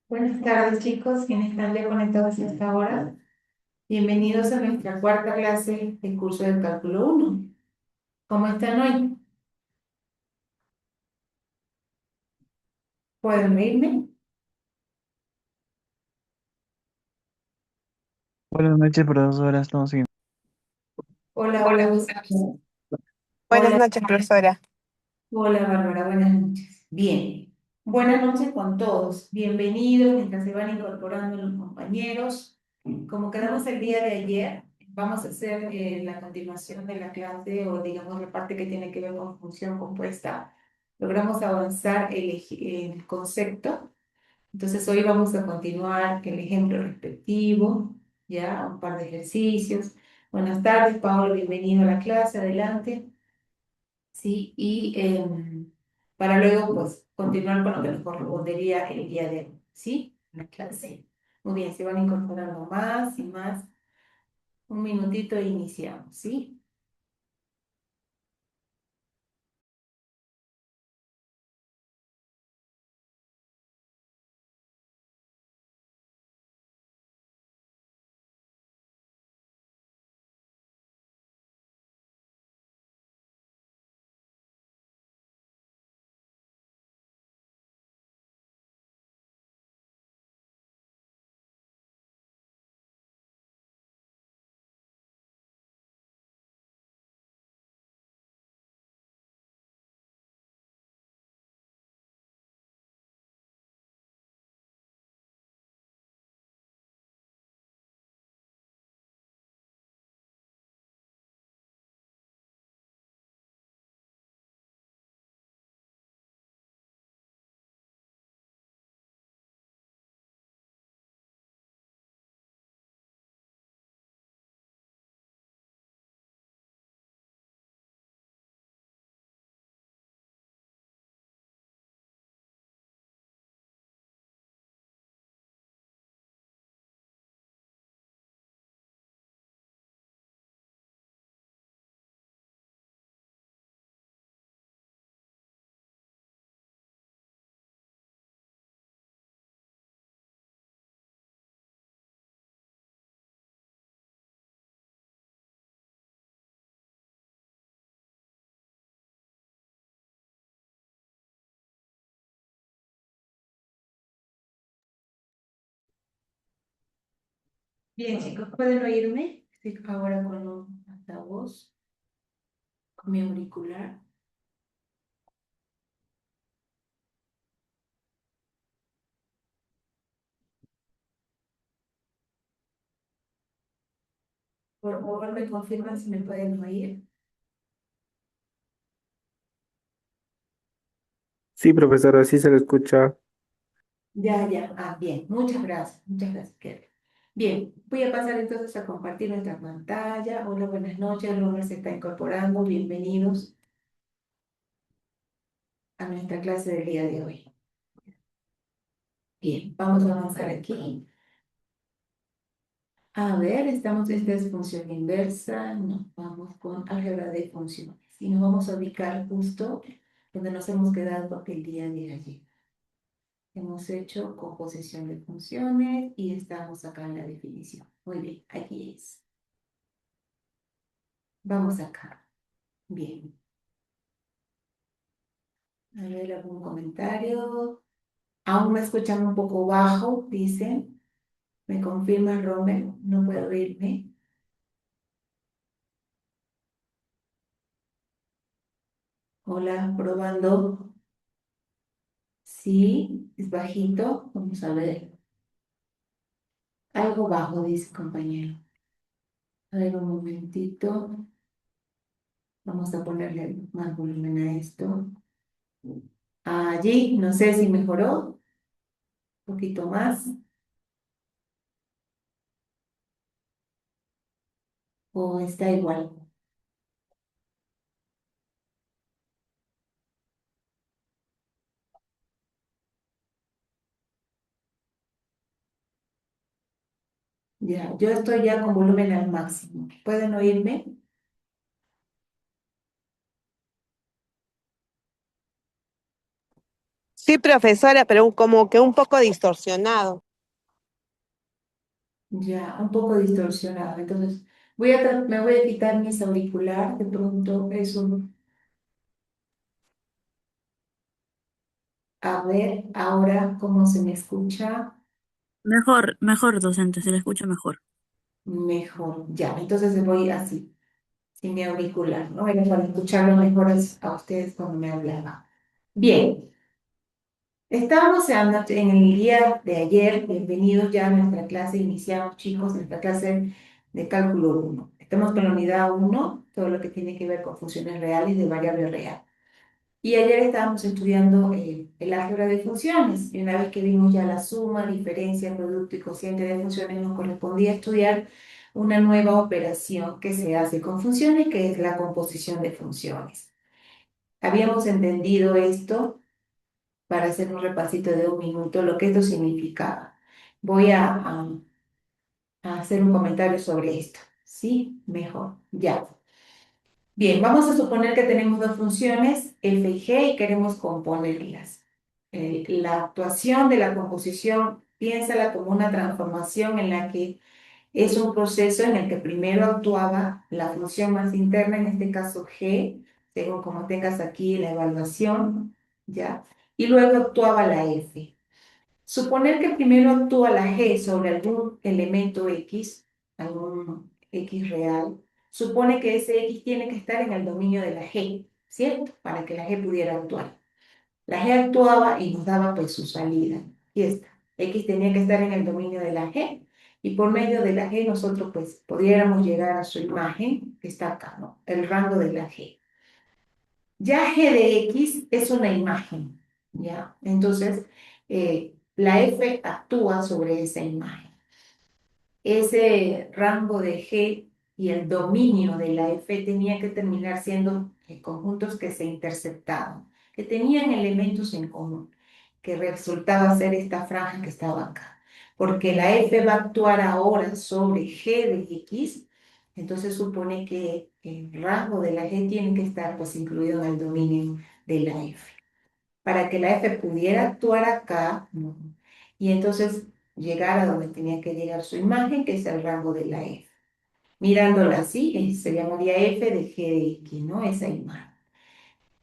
Buenas tardes, chicos, quienes están ya conectados a esta hora. Bienvenidos a nuestra cuarta clase del curso del cálculo uno. ¿Cómo están hoy? ¿Pueden oírme? Buenas noches, profesora. Estamos bien. Hola, Hola. Gustavo. Buenas Hola, noches, profesora. hola, Bárbara, buenas noches. Bien, buenas noches con todos. Bienvenidos mientras se van incorporando los compañeros. Como quedamos el día de ayer, vamos a hacer la continuación de la clase o digamos la parte que tiene que ver con función compuesta. Logramos avanzar el concepto. Entonces hoy vamos a continuar el ejemplo respectivo, ya un par de ejercicios. Buenas tardes, Pablo, bienvenido a la clase, adelante. Sí, y para luego pues continuar con lo que nos correspondería el día de hoy, ¿sí? La clase. Muy bien, se van incorporando más y más. Un minutito e iniciamos, ¿sí? Bien, chicos, ¿pueden oírme? Estoy ahora con un altavoz, con mi auricular. Por favor, me confirman si me pueden oír. Sí, profesora, sí se le escucha. Ya, ya. Ah, bien. Muchas gracias. Muchas gracias, Kelly. Bien, voy a pasar entonces a compartir nuestra pantalla. Hola, buenas noches. Robert se está incorporando. Bienvenidos a nuestra clase del día de hoy. Bien, vamos a avanzar aquí. A ver, esta es función inversa. Nos vamos con álgebra de funciones. Y nos vamos a ubicar justo donde nos hemos quedado el día de ayer. Hemos hecho composición de funciones y estamos acá en la definición. Muy bien, aquí es. Vamos acá. Bien. A ver, algún comentario. Aún me escuchan un poco bajo, dicen. ¿Me confirman, Romer? No puedo oírme. Hola, probando. Sí, es bajito. Vamos a ver. Algo bajo, dice compañero. A ver, un momentito. Vamos a ponerle más volumen a esto. Allí, no sé si mejoró. Un poquito más. O está igual. Ya, yo estoy ya con volumen al máximo. ¿Pueden oírme? Sí, profesora, pero como que un poco distorsionado. Ya, un poco distorsionado. Entonces, me voy a quitar mis auriculares, de pronto eso, a ver ahora cómo se me escucha Mejor, mejor, docente, se le escucha mejor. mejor. Ya, entonces voy así, sin mi auricular, ¿no? Era para escucharlo mejor a ustedes cuando me hablaban. Bien, estábamos en el día de ayer, bienvenidos ya a nuestra clase, iniciamos chicos, nuestra clase de cálculo uno. Estamos con la unidad uno, todo lo que tiene que ver con funciones reales de variable real. Y ayer estábamos estudiando el álgebra de funciones, y una vez que vimos ya la suma, diferencia, producto y cociente de funciones, nos correspondía estudiar una nueva operación que se hace con funciones, que es la composición de funciones. Habíamos entendido esto para hacer un repasito de un minuto, lo que esto significaba. Voy a hacer un comentario sobre esto. ¿Sí? Mejor. Ya. Bien, vamos a suponer que tenemos dos funciones, f y g, y queremos componerlas. La actuación de la composición, piénsala como una transformación en la que es un proceso en el que primero actuaba la función más interna, en este caso g, según como tengas aquí la evaluación, ¿ya? Y luego actuaba la f. Suponer que primero actúa la G sobre algún elemento X, algún X real, supone que ese X tiene que estar en el dominio de la G, ¿cierto? Para que la G pudiera actuar. La G actuaba y nos daba pues su salida. Y está. X tenía que estar en el dominio de la G y por medio de la G nosotros pues pudiéramos llegar a su imagen, que está acá, ¿no? El rango de la G. Ya G de X es una imagen, ¿ya? Entonces, la F actúa sobre esa imagen. Ese rango de G y el dominio de la F tenía que terminar siendo conjuntos que se interceptaban, que tenían elementos en común, que resultaba ser esta franja que estaba acá. Porque la F va a actuar ahora sobre G de X, entonces supone que el rango de la G tiene que estar pues incluido en el dominio de la F. Para que la F pudiera actuar acá, ¿no? Y entonces llegar a donde tenía que llegar su imagen, que es el rango de la F. Mirándola así, se llamaría F de G de X, ¿no? Esa imagen.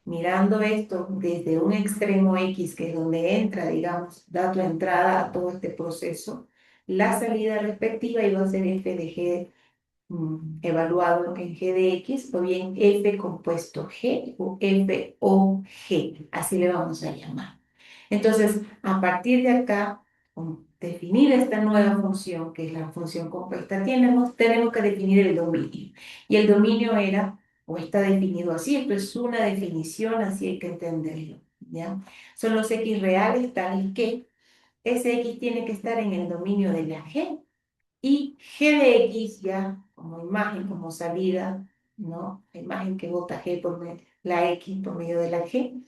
Mirando esto desde un extremo X, que es donde entra, digamos, da tu entrada a todo este proceso, la salida respectiva iba a ser F de G evaluado en G de X, o bien F compuesto G o F o G, así le vamos a llamar. Entonces, a partir de acá, con definir esta nueva función, que es la función compuesta, tenemos que definir el dominio. Y el dominio era, o está definido así, esto es una definición, así hay que entenderlo, ¿ya? Son los X reales tales que ese X tiene que estar en el dominio de la G, y G de X ya como imagen, como salida, ¿no? La imagen que bota G la X por medio de la G,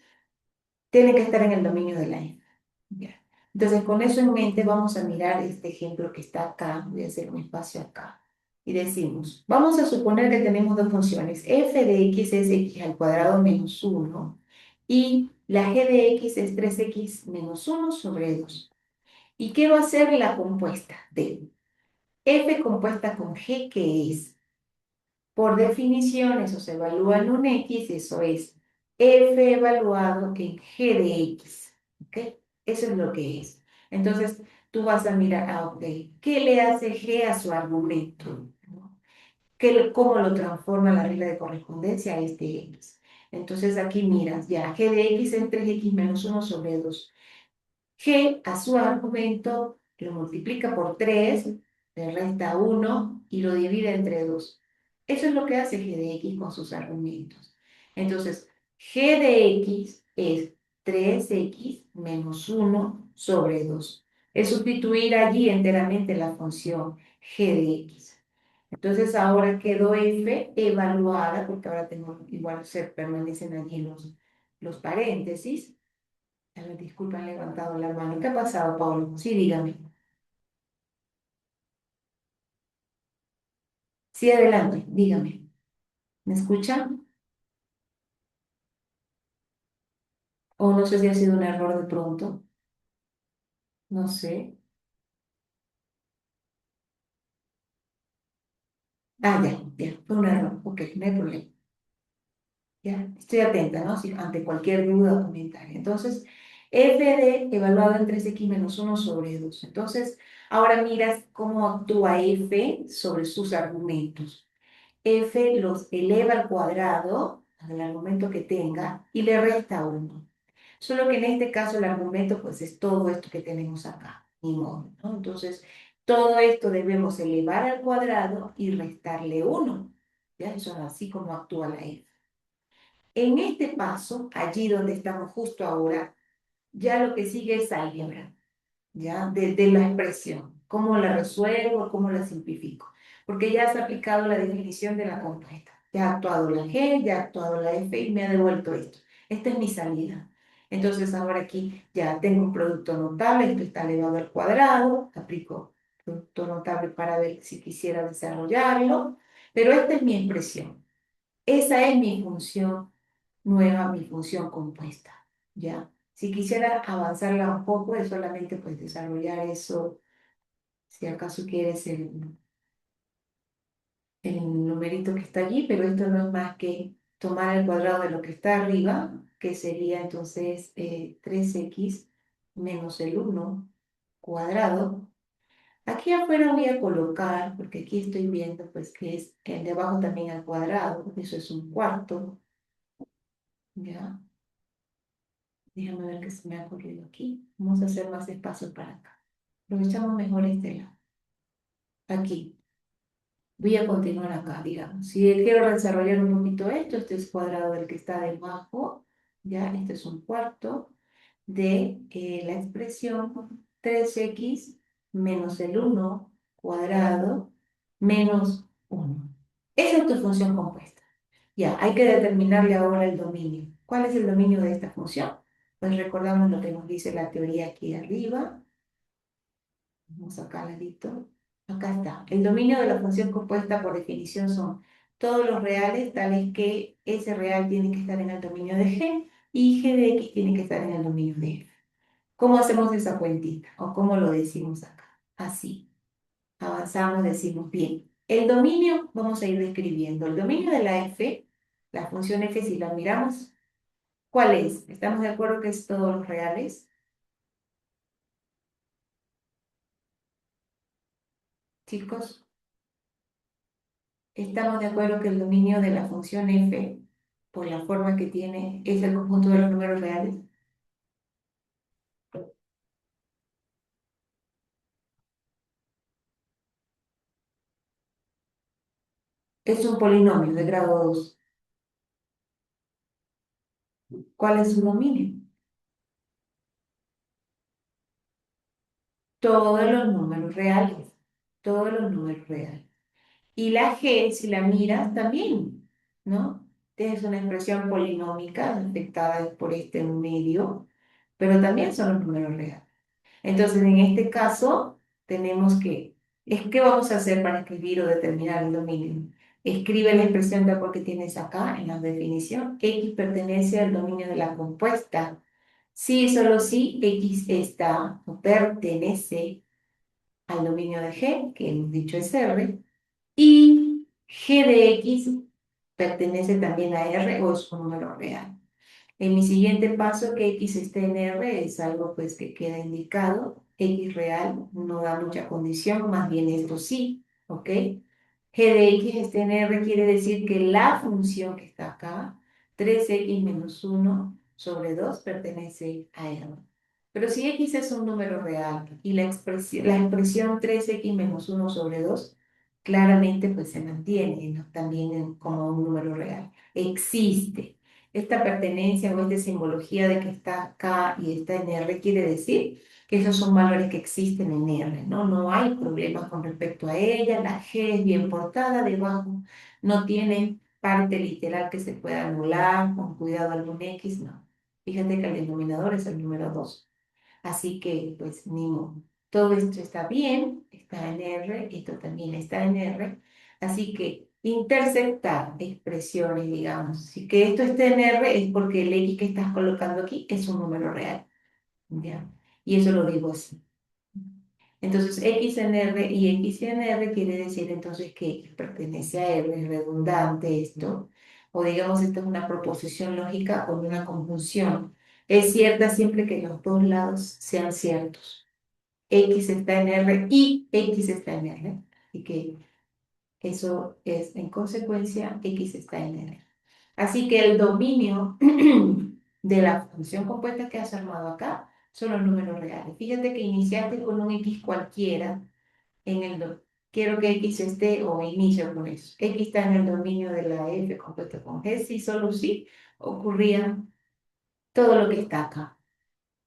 tiene que estar en el dominio de la F. Ya. Entonces, con eso en mente, vamos a mirar este ejemplo que está acá. Voy a hacer un espacio acá. Y decimos, vamos a suponer que tenemos dos funciones. F de X es X al cuadrado menos 1 y la G de X es 3X menos 1 sobre 2. ¿Y qué va a ser la compuesta de F compuesta con G, que es, por definición, eso se evalúa en un X, eso es F evaluado en G de X, ¿ok? Eso es lo que es. Entonces, tú vas a mirar, ok, ¿qué le hace G a su argumento? ¿No? ¿Cómo lo transforma la regla de correspondencia a este X? Entonces, aquí miras, ya, G de X es 3X menos 1 sobre 2. G a su argumento lo multiplica por 3, le resta 1 y lo divide entre 2. Eso es lo que hace G de X con sus argumentos. Entonces, G de X es 3X menos 1 sobre 2. Es sustituir allí enteramente la función G de X. Entonces ahora quedó F evaluada, porque ahora tengo, igual se permanecen allí los paréntesis. A ver, disculpa, han levantado la mano. ¿Qué ha pasado, Pablo? Sí, dígame. Sí, adelante, dígame. ¿Me escuchan? O no sé si ha sido un error de pronto, no sé. Ah, ya, fue un error, ok, no hay problema. Ya, estoy atenta, ¿no? Si, ante cualquier duda o comentario. Entonces, f de evaluado en 3x-1 sobre 2. Entonces, ahora miras cómo actúa f sobre sus argumentos. F los eleva al cuadrado, al argumento que tenga, y le resta 1. Solo que en este caso el argumento pues es todo esto que tenemos acá, ni modo, ¿no? Entonces, todo esto debemos elevar al cuadrado y restarle 1. ¿Ya? Eso es así como actúa la F. En este paso, allí donde estamos justo ahora, ya lo que sigue es álgebra. ¿Ya? De la expresión. ¿Cómo la resuelvo? ¿Cómo la simplifico? Porque ya se ha aplicado la definición de la compuesta. Ya ha actuado la G, ya ha actuado la F y me ha devuelto esto. Esta es mi salida. Entonces ahora aquí ya tengo un producto notable, esto está elevado al cuadrado, aplico producto notable para ver si quisiera desarrollarlo, pero esta es mi expresión. Esa es mi función nueva, mi función compuesta, ¿ya? Si quisiera avanzarla un poco, es solamente pues desarrollar eso, si acaso quieres el numerito que está allí, pero esto no es más que tomar el cuadrado de lo que está arriba, que sería entonces 3x menos el 1 cuadrado. Aquí afuera voy a colocar, porque aquí estoy viendo pues que es el de abajo también al cuadrado, eso es un cuarto, ¿ya? Déjame ver qué se me ha ocurrido aquí. Vamos a hacer más espacio para acá. Aprovechamos mejor este lado. Aquí. Voy a continuar acá, digamos. Si quiero desarrollar un poquito esto, este es cuadrado del que está debajo. Ya, este es un cuarto de la expresión 3x menos el 1 cuadrado menos 1. Esa es tu función compuesta. Ya, hay que determinarle ahora el dominio. ¿Cuál es el dominio de esta función? Pues recordamos lo que nos dice la teoría aquí arriba. Vamos acá al ladito. Acá está. El dominio de la función compuesta por definición son todos los reales, tales que ese real tiene que estar en el dominio de G y G de X tiene que estar en el dominio de F. ¿Cómo hacemos esa cuentita? ¿O cómo lo decimos acá? Así. Avanzamos, decimos bien. El dominio, vamos a ir describiendo. El dominio de la F, la función F, si la miramos, ¿cuál es? ¿Estamos de acuerdo que es todos los reales, chicos? ¿Estamos de acuerdo que el dominio de la función F, por la forma que tiene, es el conjunto de los números reales? Es un polinomio de grado 2. ¿Cuál es su dominio? Todos los números reales. Todos los números reales. Y la G, si la miras, también, ¿no? Es una expresión polinómica afectada por este medio, pero también son los números reales. Entonces, en este caso, tenemos ¿qué vamos a hacer para escribir o determinar el dominio? Escribe la expresión de por que tienes acá en la definición. X pertenece al dominio de la compuesta. Sí, solo si X está o pertenece al dominio de G, que hemos dicho es R, y G de X pertenece también a R o es un número real. En mi siguiente paso, que X esté en R es algo pues que queda indicado. X real no da mucha condición, más bien esto sí, ¿ok? G de X esté en R quiere decir que la función que está acá, 3x-1 sobre 2 pertenece a R. Pero si X es un número real y la expresión 3x-1 sobre 2 claramente pues se mantiene, ¿no? También como un número real. Existe. Esta pertenencia o esta simbología de que está acá y está en R quiere decir que esos son valores que existen en R, ¿no? No hay problemas con respecto a ella, la G es bien portada debajo, no tiene parte literal que se pueda anular, con cuidado algún X, no. Fíjate que el denominador es el número 2. Así que, pues, ni modo. Todo esto está bien, está en R, esto también está en R. Así que intersectar expresiones, digamos. Si que esto esté en R es porque el X que estás colocando aquí es un número real, ¿ya? Y eso lo digo así. Entonces, X en R y X en R quiere decir entonces que X pertenece a R, es redundante esto, o digamos, esta es una proposición lógica con una conjunción. Es cierta siempre que los dos lados sean ciertos. X está en R y X está en R. Así que eso es, en consecuencia, X está en R. Así que el dominio de la función compuesta que has armado acá son los números reales. Fíjate que iniciaste con un X cualquiera en el quiero que X esté o inicio con eso. X está en el dominio de la F compuesta con G, sí, solo sí ocurría todo lo que está acá.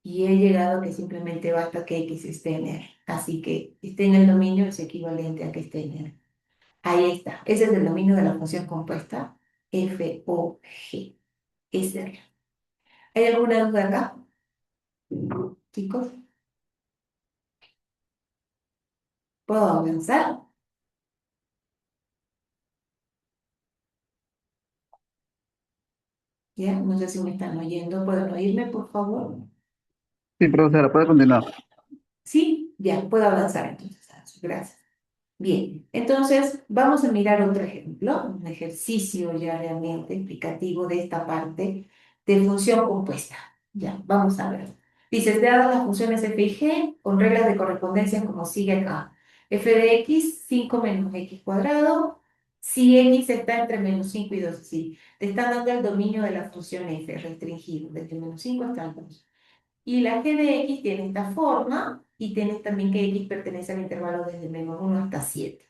Y he llegado a que simplemente basta que X esté en R. Así que esté en el dominio es equivalente a que esté en R. Ahí está. Ese es el dominio de la función compuesta f o g. Es R. ¿Hay alguna duda acá, chicos? ¿Puedo avanzar? ¿Ya? No sé si me están oyendo. ¿Pueden oírme, por favor? Sí, profesora, puede continuar. Sí, ya, puedo avanzar entonces. Gracias. Bien, entonces vamos a mirar otro ejemplo, un ejercicio ya realmente explicativo de esta parte de función compuesta. Ya, vamos a ver. Dice, dadas las funciones f y g con reglas de correspondencia como sigue acá. F de x, 5 menos x cuadrado, si x está entre menos 5 y 2, sí. Te están dando el dominio de la función f restringido, desde menos 5 hasta el 2. Y la g de x tiene esta forma y tienes también que x pertenece al intervalo desde menos 1 hasta 7.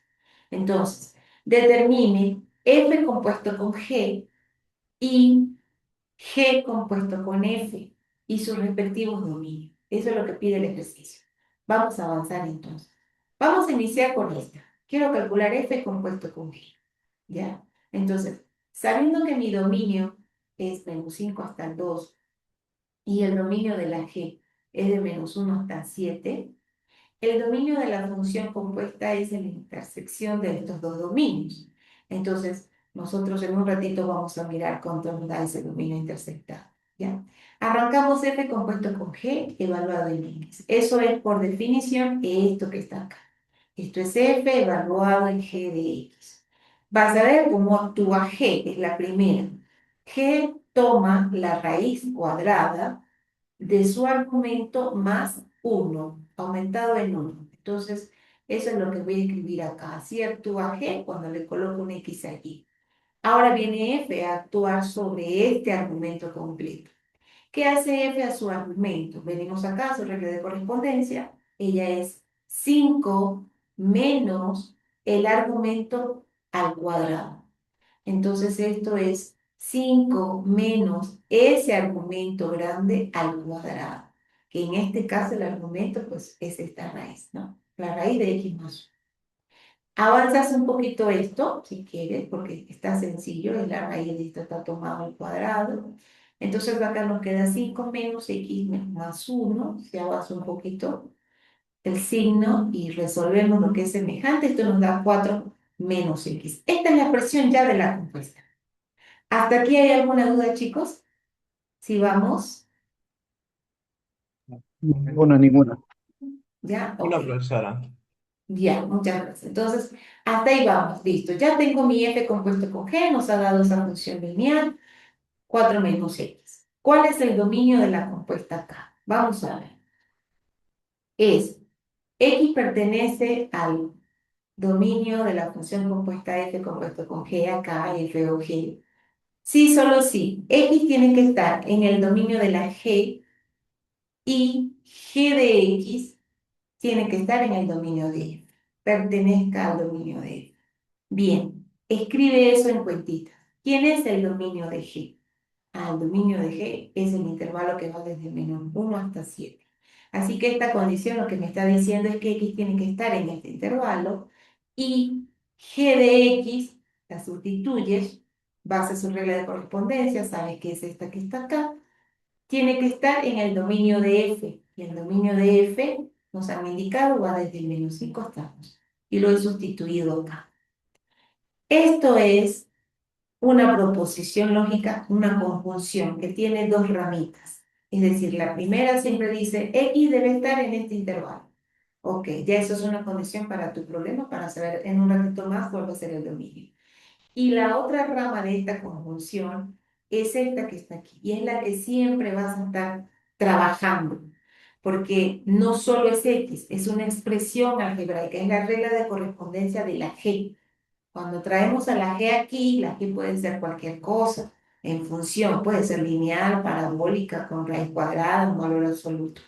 Entonces, determine f compuesto con g y g compuesto con f y sus respectivos dominios. Eso es lo que pide el ejercicio. Vamos a avanzar entonces. Vamos a iniciar con esta. Quiero calcular f compuesto con g. ¿Ya? Entonces, sabiendo que mi dominio es menos 5 hasta el 2 y el dominio de la g es de menos 1 hasta 7, el dominio de la función compuesta es en la intersección de estos dos dominios. Entonces, nosotros en un ratito vamos a mirar cuánto nos da ese dominio intersectado. ¿Ya? Arrancamos f compuesto con g evaluado en x. Eso es por definición esto que está acá. Esto es f evaluado en g de x. Vas a ver cómo actúa g, es la primera. G toma la raíz cuadrada de su argumento más 1, aumentado en 1. Entonces, eso es lo que voy a escribir acá. Así actúa G cuando le coloco un X allí. Ahora viene F a actuar sobre este argumento completo. ¿Qué hace F a su argumento? Venimos acá a su regla de correspondencia. Ella es 5 menos el argumento al cuadrado. Entonces esto es 5 menos ese argumento grande al cuadrado, que en este caso el argumento pues es esta raíz, ¿no? La raíz de x más 1. Avanzas un poquito esto, si quieres, porque está sencillo, es la raíz de esto está tomado al cuadrado. Entonces acá nos queda 5 menos x más 1, se avanza un poquito el signo y resolvemos lo que es semejante, esto nos da 4 menos x. Esta es la expresión ya de la compuesta. ¿Hasta aquí hay alguna duda, chicos? Si vamos, Ninguna, ninguna. ¿ya? Una Ok. profesora. Ya, muchas gracias. Entonces, hasta ahí vamos, listo. Ya tengo mi f compuesto con g, nos ha dado esa función lineal, 4 menos x. ¿Cuál es el dominio de la compuesta acá? Vamos a ver. Es, x pertenece al dominio de la función compuesta f compuesto con g acá, f o g. Sí, solo sí. X tiene que estar en el dominio de la g y g de x tiene que estar en el dominio de f, pertenezca al dominio de f. Bien, escribe eso en cuentitas. ¿Quién es el dominio de g? El dominio de g es el intervalo que va desde menos 1 hasta 7. Así que esta condición lo que me está diciendo es que x tiene que estar en este intervalo y g de x la sustituyes, vas a su regla de correspondencia, sabes que es esta que está acá, tiene que estar en el dominio de f. Y el dominio de f, nos han indicado, va desde el menos 5 hasta 2. Y lo he sustituido acá. Esto es una proposición lógica, una conjunción que tiene dos ramitas. Es decir, la primera siempre dice X debe estar en este intervalo. Ok, ya eso es una condición para tu problema, para saber en un ratito más cuál va a ser el dominio. Y la otra rama de esta conjunción es esta que está aquí, y es la que siempre vas a estar trabajando, porque no solo es X, es una expresión algebraica, es la regla de correspondencia de la G. Cuando traemos a la G aquí, la G puede ser cualquier cosa, en función, puede ser lineal, parabólica, con raíz cuadrada, un valor absoluto.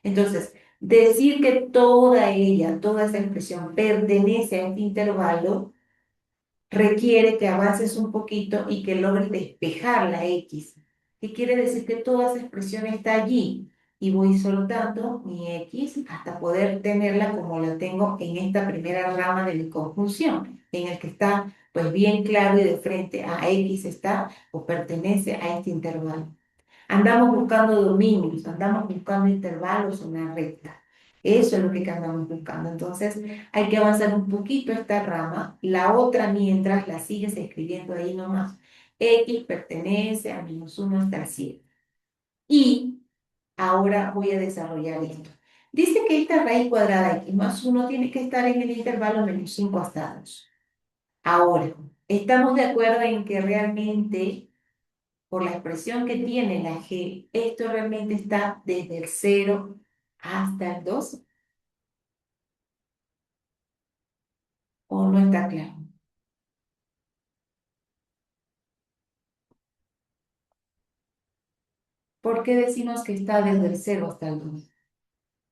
Entonces, decir que toda ella, toda esa expresión pertenece a este intervalo, requiere que avances un poquito y que logres despejar la X. ¿Qué quiere decir? Que toda esa expresión está allí y voy soltando mi X hasta poder tenerla como la tengo en esta primera rama de mi conjunción, en el que está pues bien claro y de frente a X está o pertenece a este intervalo. Andamos buscando dominios, andamos buscando intervalos en una recta. Eso es lo que andamos buscando. Entonces, hay que avanzar un poquito esta rama. La otra, mientras la sigues escribiendo ahí nomás. X pertenece a -1 hasta el 7. Y ahora voy a desarrollar esto. Dice que esta raíz cuadrada X más 1 tiene que estar en el intervalo -5 hasta 2. Ahora, ¿estamos de acuerdo en que realmente por la expresión que tiene la G, esto realmente está desde el 0 hasta el 2? ¿O no está claro? ¿Por qué decimos que está desde el 0 hasta el 2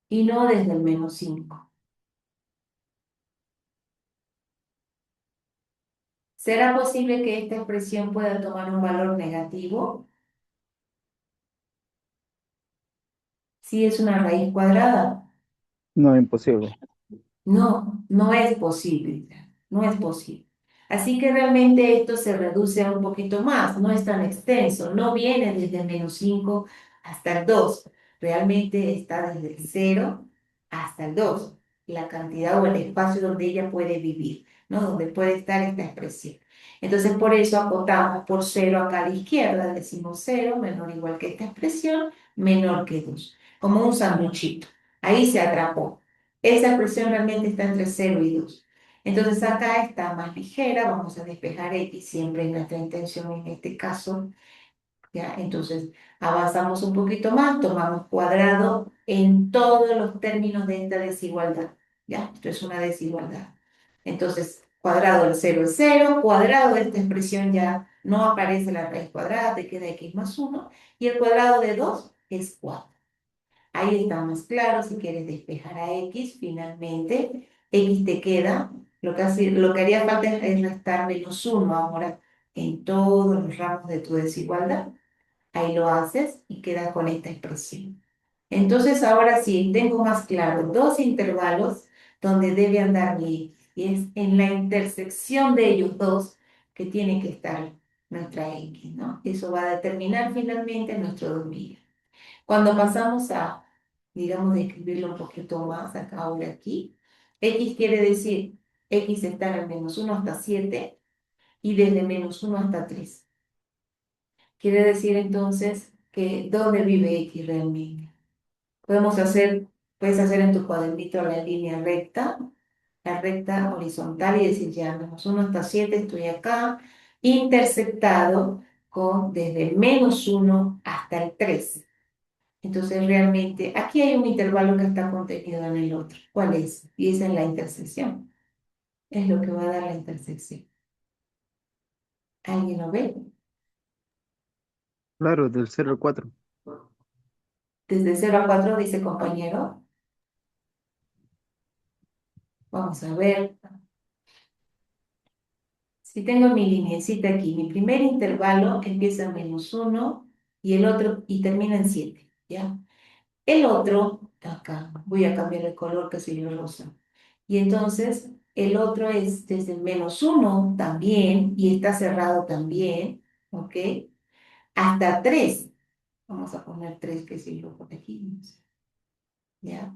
y no desde el -5? ¿Será posible que esta expresión pueda tomar un valor negativo si es una raíz cuadrada? No, imposible. No, no es posible, no es posible. Así que realmente esto se reduce a un poquito más, no es tan extenso, no viene desde el -5 hasta el 2, realmente está desde el 0 hasta el 2, la cantidad o el espacio donde ella puede vivir, ¿no? Donde puede estar esta expresión. Entonces por eso acotamos por 0 acá a la izquierda, decimos 0 menor o igual que esta expresión, menor que 2, como un sanduchito. Ahí se atrapó. Esa expresión realmente está entre 0 y 2. Entonces acá está más ligera, vamos a despejar X, siempre es nuestra intención en este caso, ¿ya? Entonces avanzamos un poquito más, tomamos cuadrado en todos los términos de esta desigualdad, ¿ya? Esto es una desigualdad. Entonces, cuadrado del 0 es 0, cuadrado de esta expresión ya no aparece la raíz cuadrada, te queda X más 1, y el cuadrado de 2 es 4. Ahí está más claro, si quieres despejar a X, finalmente, X te queda, lo que haría falta es restar -1 ahora en todos los ramos de tu desigualdad. Ahí lo haces y quedas con esta expresión. Entonces, ahora sí, tengo más claro dos intervalos donde debe andar mi X, y es en la intersección de ellos dos que tiene que estar nuestra X, ¿no? Eso va a determinar finalmente nuestro dominio. Cuando pasamos a, digamos, de escribirlo un poquito más acá, ahora aquí, X quiere decir, X está en el -1 hasta 7 y desde -1 hasta 3. Quiere decir entonces que ¿dónde vive X realmente? Puedes hacer en tu cuadernito la recta horizontal y decir ya, -1 hasta 7 estoy acá, intersectado con desde el -1 hasta el 3. Entonces, realmente, aquí hay un intervalo que está contenido en el otro. ¿Cuál es? Y esa es la intersección. Es lo que va a dar la intersección. ¿Alguien lo ve? Claro, del 0 al 4. Desde 0 a 4 dice compañero. Vamos a ver. Si tengo mi lineecita aquí, mi primer intervalo empieza en -1 y el otro y termina en 7, ¿ya? El otro, acá, voy a cambiar el color que soy el rosa. Y entonces el otro es desde el -1 también y está cerrado también, ¿ok? Hasta 3. Vamos a poner 3 que si lo por aquí, no sé, ¿ya?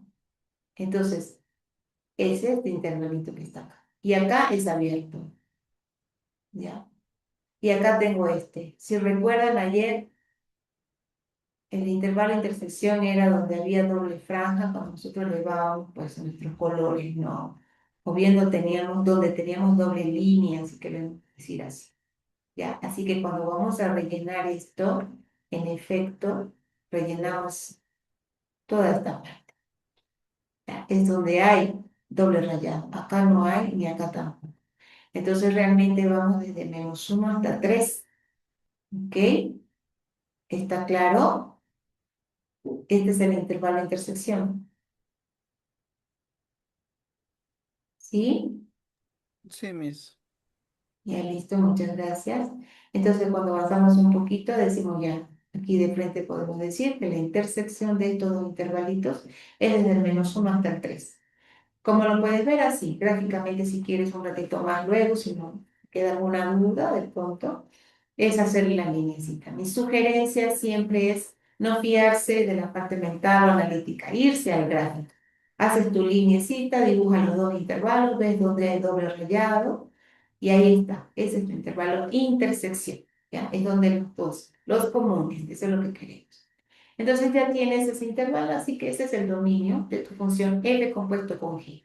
Entonces, ese es este intervalito que está acá. Y acá es abierto. ¿ya? Y acá tengo este. Si recuerdan ayer, el intervalo de intersección era donde había doble franja, cuando nosotros elevábamos pues nuestros colores, ¿no? O viendo teníamos, donde teníamos doble línea, si queremos decir así, ¿ya? Así que cuando vamos a rellenar esto, en efecto, rellenamos toda esta parte, ¿ya? Es donde hay doble rayado. Acá no hay ni acá tampoco. Entonces realmente vamos desde -1 hasta 3, ¿ok? ¿Está claro? Este es el intervalo de intersección, ¿sí? Sí, Miss. Ya listo, muchas gracias. Entonces, cuando avanzamos un poquito, decimos ya, aquí de frente podemos decir que la intersección de estos dos intervalitos es desde el -1 hasta el 3. Como lo puedes ver así, gráficamente, si quieres un ratito más luego, si no queda alguna duda de pronto, es hacer la lineecita. Mi sugerencia siempre es no fiarse de la parte mental o analítica, irse al gráfico. Haces tu lineecita, dibujas los dos intervalos, ves dónde hay doble rayado, y ahí está, ese es tu intervalo intersección, ¿ya? Es donde los dos, los comunes, eso es lo que queremos. Entonces ya tienes ese intervalo, así que ese es el dominio de tu función f compuesto con g.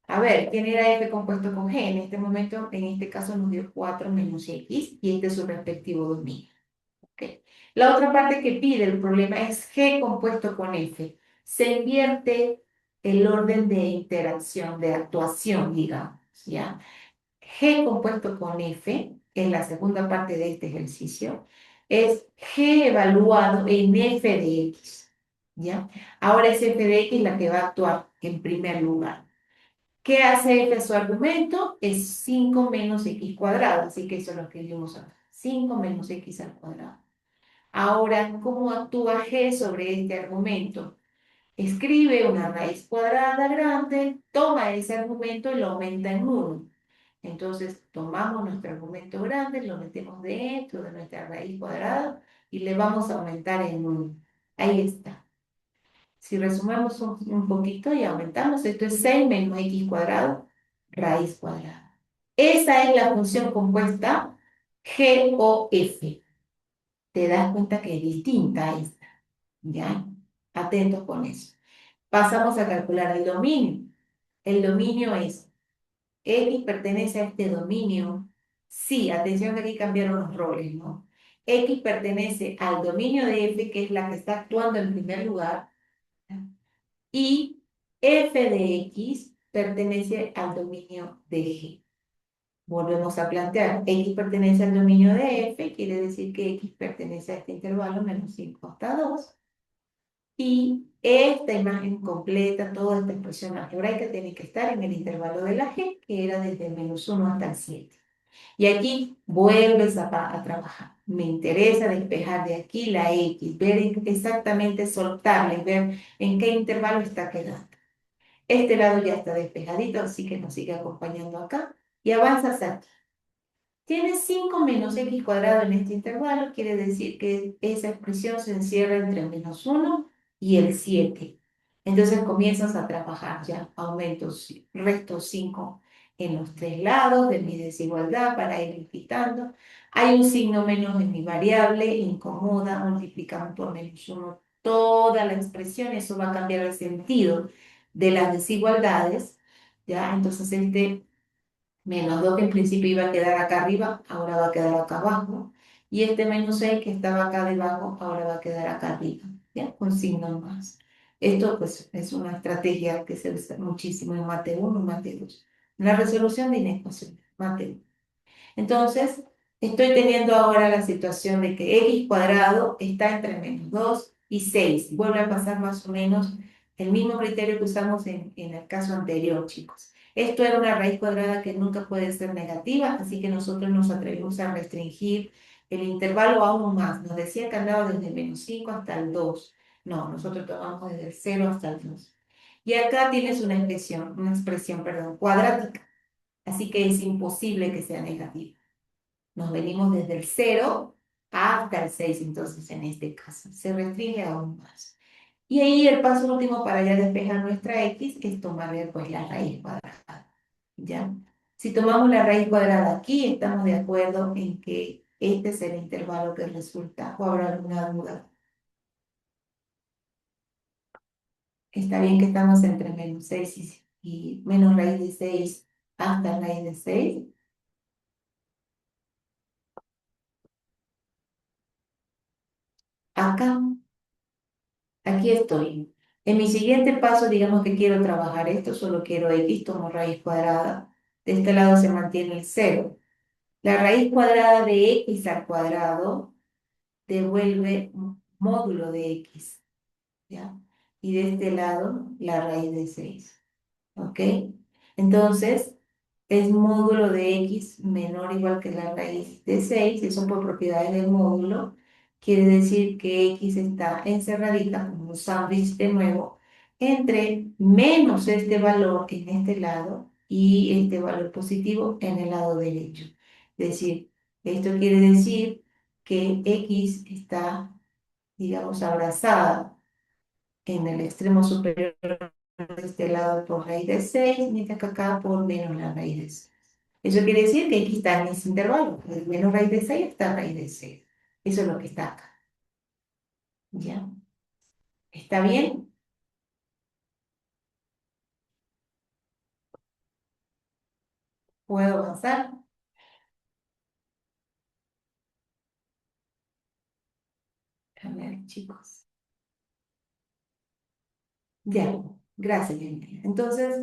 A ver, ¿quién era f compuesto con g? En este momento, en este caso nos dio 4 menos x y este es su respectivo dominio. ¿Ok? La otra parte que pide el problema es g compuesto con f. Se invierte el orden de interacción, de actuación, digamos, ¿ya? G compuesto con F, que es la segunda parte de este ejercicio, es G evaluado en F de X, ¿ya? Ahora es F de X la que va a actuar en primer lugar. ¿Qué hace F a su argumento? Es 5 menos X cuadrado, así que eso es lo que vimos ahora. 5 menos X al cuadrado. Ahora, ¿cómo actúa G sobre este argumento? Escribe una raíz cuadrada grande, toma ese argumento y lo aumenta en 1. Entonces, tomamos nuestro argumento grande, lo metemos dentro de nuestra raíz cuadrada y le vamos a aumentar en 1. Ahí está. Si resumimos un poquito y aumentamos, esto es 6 menos x cuadrado, raíz cuadrada. Esa es la función compuesta g o f. Te das cuenta que es distinta a esta, ¿ya? Atentos con eso. Pasamos a calcular el dominio. El dominio es X pertenece a este dominio. Sí, atención que aquí cambiaron los roles, ¿no? X pertenece al dominio de F, que es la que está actuando en primer lugar, y F de X pertenece al dominio de G. Volvemos a plantear, X pertenece al dominio de F, quiere decir que X pertenece a este intervalo -5 hasta 2. Y esta imagen completa, toda esta expresión algebraica tiene que estar en el intervalo de la G, que era desde el -1 hasta el 7. Y aquí vuelves a trabajar. Me interesa despejar de aquí la X, ver exactamente, soltarla y ver en qué intervalo está quedando. Este lado ya está despejadito, así que nos sigue acompañando acá. Y avanzas aquí. Tienes 5 menos x cuadrado en este intervalo, quiere decir que esa expresión se encierra entre el -1 y el 7. Entonces comienzas a trabajar ya aumentos, resto 5 en los tres lados de mi desigualdad para ir quitando. Hay un signo menos en mi variable, incomoda, multiplicamos por -1 toda la expresión, eso va a cambiar el sentido de las desigualdades, ¿ya? Entonces -2 que en principio iba a quedar acá arriba, ahora va a quedar acá abajo. Y este -6 que estaba acá debajo, ahora va a quedar acá arriba, ¿ya? Con signo más. Esto pues es una estrategia que se usa muchísimo en Mate 1, Mate 2. La resolución de inecuaciones, Mate 1. Entonces, estoy teniendo ahora la situación de que x cuadrado está entre -2 y 6. Vuelve a pasar más o menos el mismo criterio que usamos en el caso anterior, chicos. Esto era una raíz cuadrada que nunca puede ser negativa, así que nosotros nos atrevimos a restringir el intervalo aún más. Nos decía que andaba desde -5 hasta el 2. No, nosotros tomamos desde el 0 hasta el 2. Y acá tienes una expresión, perdón, cuadrática. Así que es imposible que sea negativa. Nos venimos desde el 0 hasta el 6, entonces en este caso se restringe aún más. Y ahí el paso último para ya despejar nuestra X es tomarle pues la raíz cuadrada, ¿ya? Si tomamos la raíz cuadrada aquí, estamos de acuerdo en que este es el intervalo que resulta, o habrá alguna duda. Está bien que estamos entre menos 6 y menos raíz de 6 hasta raíz de 6. Acá, aquí estoy. En mi siguiente paso, digamos que quiero trabajar esto, solo quiero x, tomo raíz cuadrada. De este lado se mantiene el cero. La raíz cuadrada de x al cuadrado devuelve un módulo de x, ¿ya? Y de este lado, la raíz de 6. ¿Ok? Entonces, es módulo de x menor o igual que la raíz de 6, eso por propiedades del módulo, quiere decir que x está encerradita como un sándwich de nuevo entre menos este valor en este lado y este valor positivo en el lado derecho. Es decir, esto quiere decir que x está, digamos, abrazada en el extremo superior de este lado por raíz de 6, mientras que acá por menos la raíz de 6. Eso quiere decir que aquí está en ese intervalo, de menos raíz de 6 hasta raíz de 6. Eso es lo que está acá. ¿Ya? ¿Está bien? ¿Puedo avanzar? A ver, chicos. Ya, gracias, Emily. Entonces,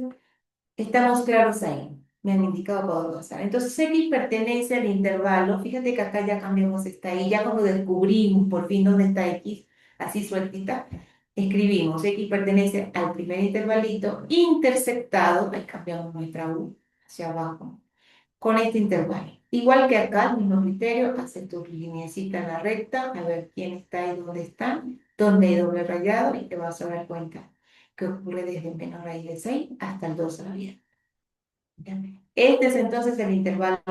estamos claros ahí. Me han indicado para avanzar. Entonces, X pertenece al intervalo. Fíjate que acá ya cambiamos esta I. Ya cuando descubrimos por fin dónde está X, así sueltita, escribimos X pertenece al primer intervalito intersectado. Ahí cambiamos nuestra U hacia abajo con este intervalo. Igual que acá, el mismo criterio, hace tu lineecita en la recta, a ver quién está y dónde está, donde hay doble rayado y te vas a dar cuenta que ocurre desde menos raíz de 6 hasta el 2 a la vida. Este es entonces el intervalo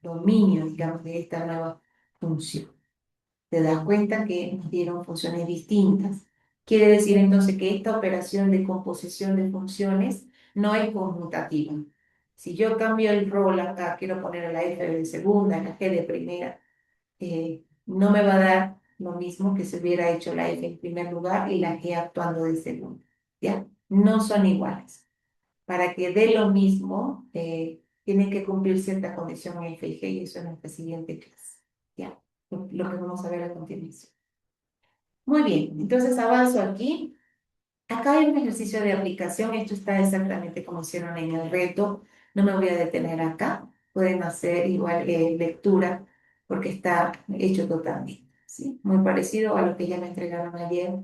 dominio, digamos, de esta nueva función. Te das cuenta que nos dieron funciones distintas. Quiere decir entonces que esta operación de composición de funciones no es conmutativa. Si yo cambio el rol acá, quiero poner a la F de segunda, a la G de primera, no me va a dar lo mismo que si hubiera hecho la F en primer lugar y la G actuando de segunda. ¿Ya? No son iguales. Para que dé lo mismo, tienen que cumplir cierta condición F y G y eso en nuestra siguiente clase. ¿Ya? Lo que vamos a ver a continuación. Muy bien, entonces avanzo aquí. Acá hay un ejercicio de aplicación, esto está exactamente como hicieron en el reto, no me voy a detener acá, pueden hacer igual lectura porque está hecho totalmente, ¿sí? Muy parecido a lo que ya me entregaron ayer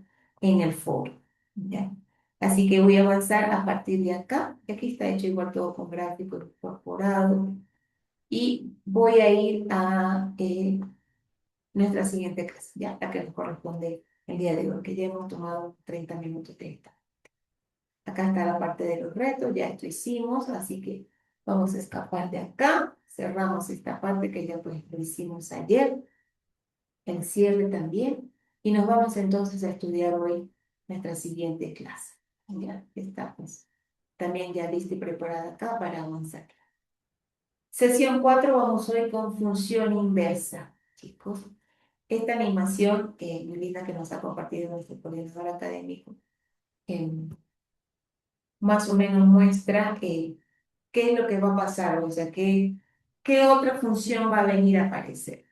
en el foro, ¿ya? Así que voy a avanzar a partir de acá, que aquí está hecho igual todo con gráfico incorporado, y voy a ir a nuestra siguiente clase, ya la que nos corresponde el día de hoy, que ya hemos tomado 30 minutos de esta. Acá está la parte de los retos, ya esto hicimos, así que vamos a escapar de acá. Cerramos esta parte que ya pues lo hicimos ayer, el cierre también, y nos vamos entonces a estudiar hoy nuestra siguiente clase. Ya está pues también ya lista y preparada acá para avanzar. Sesión 4 vamos hoy con función inversa, chicos. Esta animación, muy linda que nos ha compartido nuestro coordinador académico, más o menos muestra qué es lo que va a pasar, o sea, qué otra función va a venir a aparecer.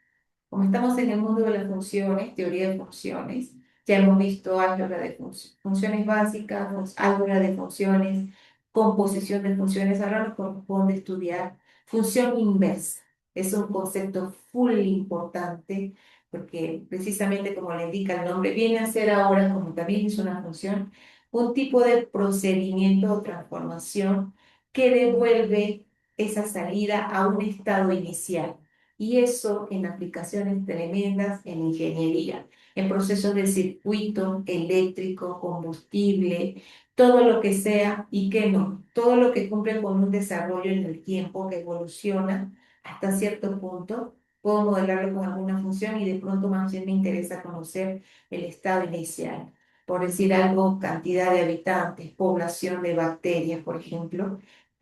Como estamos en el mundo de las funciones, teoría de funciones, ya hemos visto álgebra de funciones básicas, álgebra de funciones, composición de funciones, ahora nos corresponde estudiar función inversa. Es un concepto full importante porque precisamente como le indica el nombre, viene a ser ahora, como también es una función, un tipo de procedimiento o transformación que devuelve esa salida a un estado inicial. Y eso en aplicaciones tremendas en ingeniería, en procesos de circuito eléctrico, combustible, todo lo que sea y que no, todo lo que cumple con un desarrollo en el tiempo que evoluciona hasta cierto punto, puedo modelarlo con alguna función y de pronto más bien me interesa conocer el estado inicial. Por decir algo, cantidad de habitantes, población de bacterias, por ejemplo,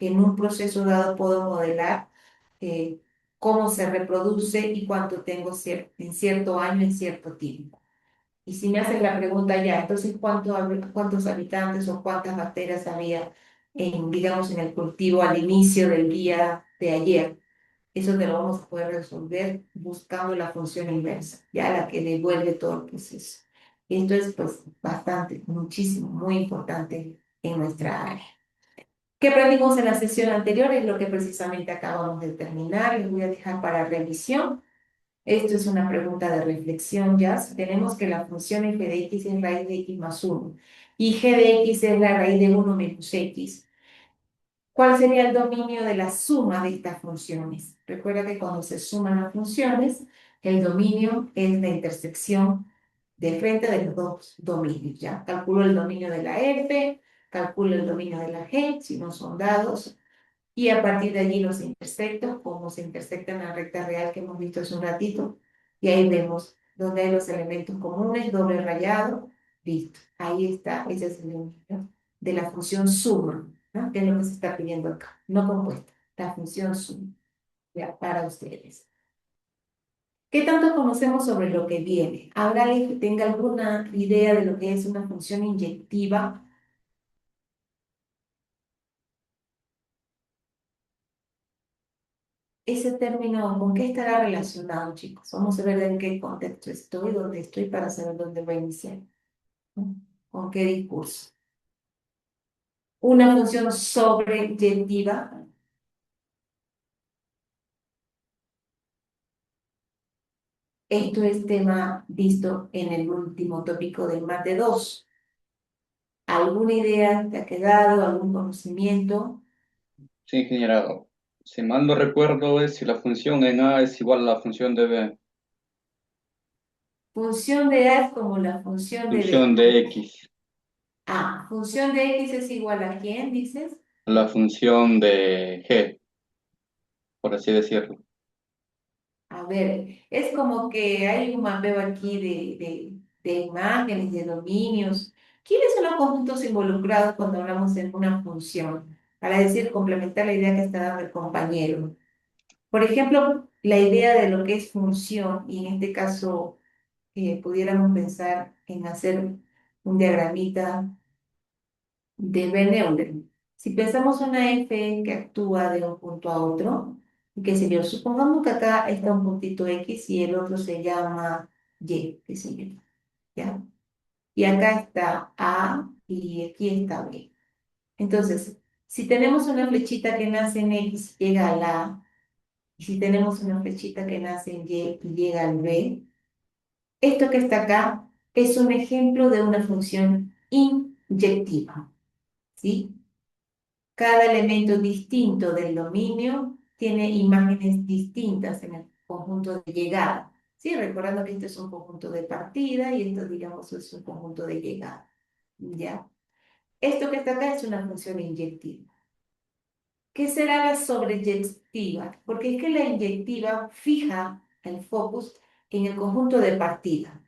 en un proceso dado puedo modelar eh, cómo se reproduce y cuánto tengo en cierto año, en cierto tiempo. Y si me haces la pregunta ya, entonces ¿cuántos habitantes o cuántas bacterias había digamos, en el cultivo al inicio del día de ayer? Eso te lo vamos a poder resolver buscando la función inversa, ya la que devuelve todo el proceso. Esto es pues bastante, muchísimo, muy importante en nuestra área. ¿Qué aprendimos en la sesión anterior? Es lo que precisamente acabamos de terminar. Les voy a dejar para revisión. Esto es una pregunta de reflexión ya. Si tenemos que la función f de x es raíz de x más 1 y g de x es la raíz de 1 menos x. ¿Cuál sería el dominio de la suma de estas funciones? Recuerda que cuando se suman las funciones, el dominio es la intersección de frente de los dos dominios, ¿ya? Calculo el dominio de la f, calculo el dominio de la g, si no son dados, y a partir de allí los intersectos, como se intersectan en la recta real que hemos visto hace un ratito, y ahí vemos donde hay los elementos comunes, doble rayado, listo. Ahí está, ese es el dominio de la función suma, ¿no? Que es lo que se está pidiendo acá, no compuesta, la función suma, ya, para ustedes. ¿Qué tanto conocemos sobre lo que viene? ¿Habrá alguien que tenga alguna idea de lo que es una función inyectiva? Ese término, ¿con qué estará relacionado, chicos? Vamos a ver en qué contexto estoy, dónde estoy para saber dónde voy a iniciar, ¿no? ¿Con qué discurso? Una función sobreyectiva. Esto es tema visto en el último tópico del mate 2. ¿Alguna idea te ha quedado? ¿Algún conocimiento? Sí, ingeniera. Si mal no recuerdo, es si la función en A es igual a la función de B. Función de A es como la función de Función B. de X, Ah, función de X es igual ¿a quién, dices? la función de G, por así decirlo. A ver, es como que hay un mapeo aquí de imágenes, de dominios. ¿Quiénes son los conjuntos involucrados cuando hablamos en una función? Para decir, complementar la idea que está dando el compañero. Por ejemplo, la idea de lo que es función, y en este caso pudiéramos pensar en hacer un diagramita de Verne. Si pensamos una f que actúa de un punto a otro, qué sé yo, supongamos que acá está un puntito X y el otro se llama Y, qué sé yo, ¿ya? Y acá está A y aquí está B. Entonces, si tenemos una flechita que nace en X, llega al A, y si tenemos una flechita que nace en Y y llega al B, esto que está acá es un ejemplo de una función inyectiva, ¿sí? Cada elemento distinto del dominio tiene imágenes distintas en el conjunto de llegada. Sí, recordando que este es un conjunto de partida y esto, digamos, es un conjunto de llegada. ¿Ya? Esto que está acá es una función inyectiva. ¿Qué será la sobreyectiva? Porque es que la inyectiva fija el focus en el conjunto de partida.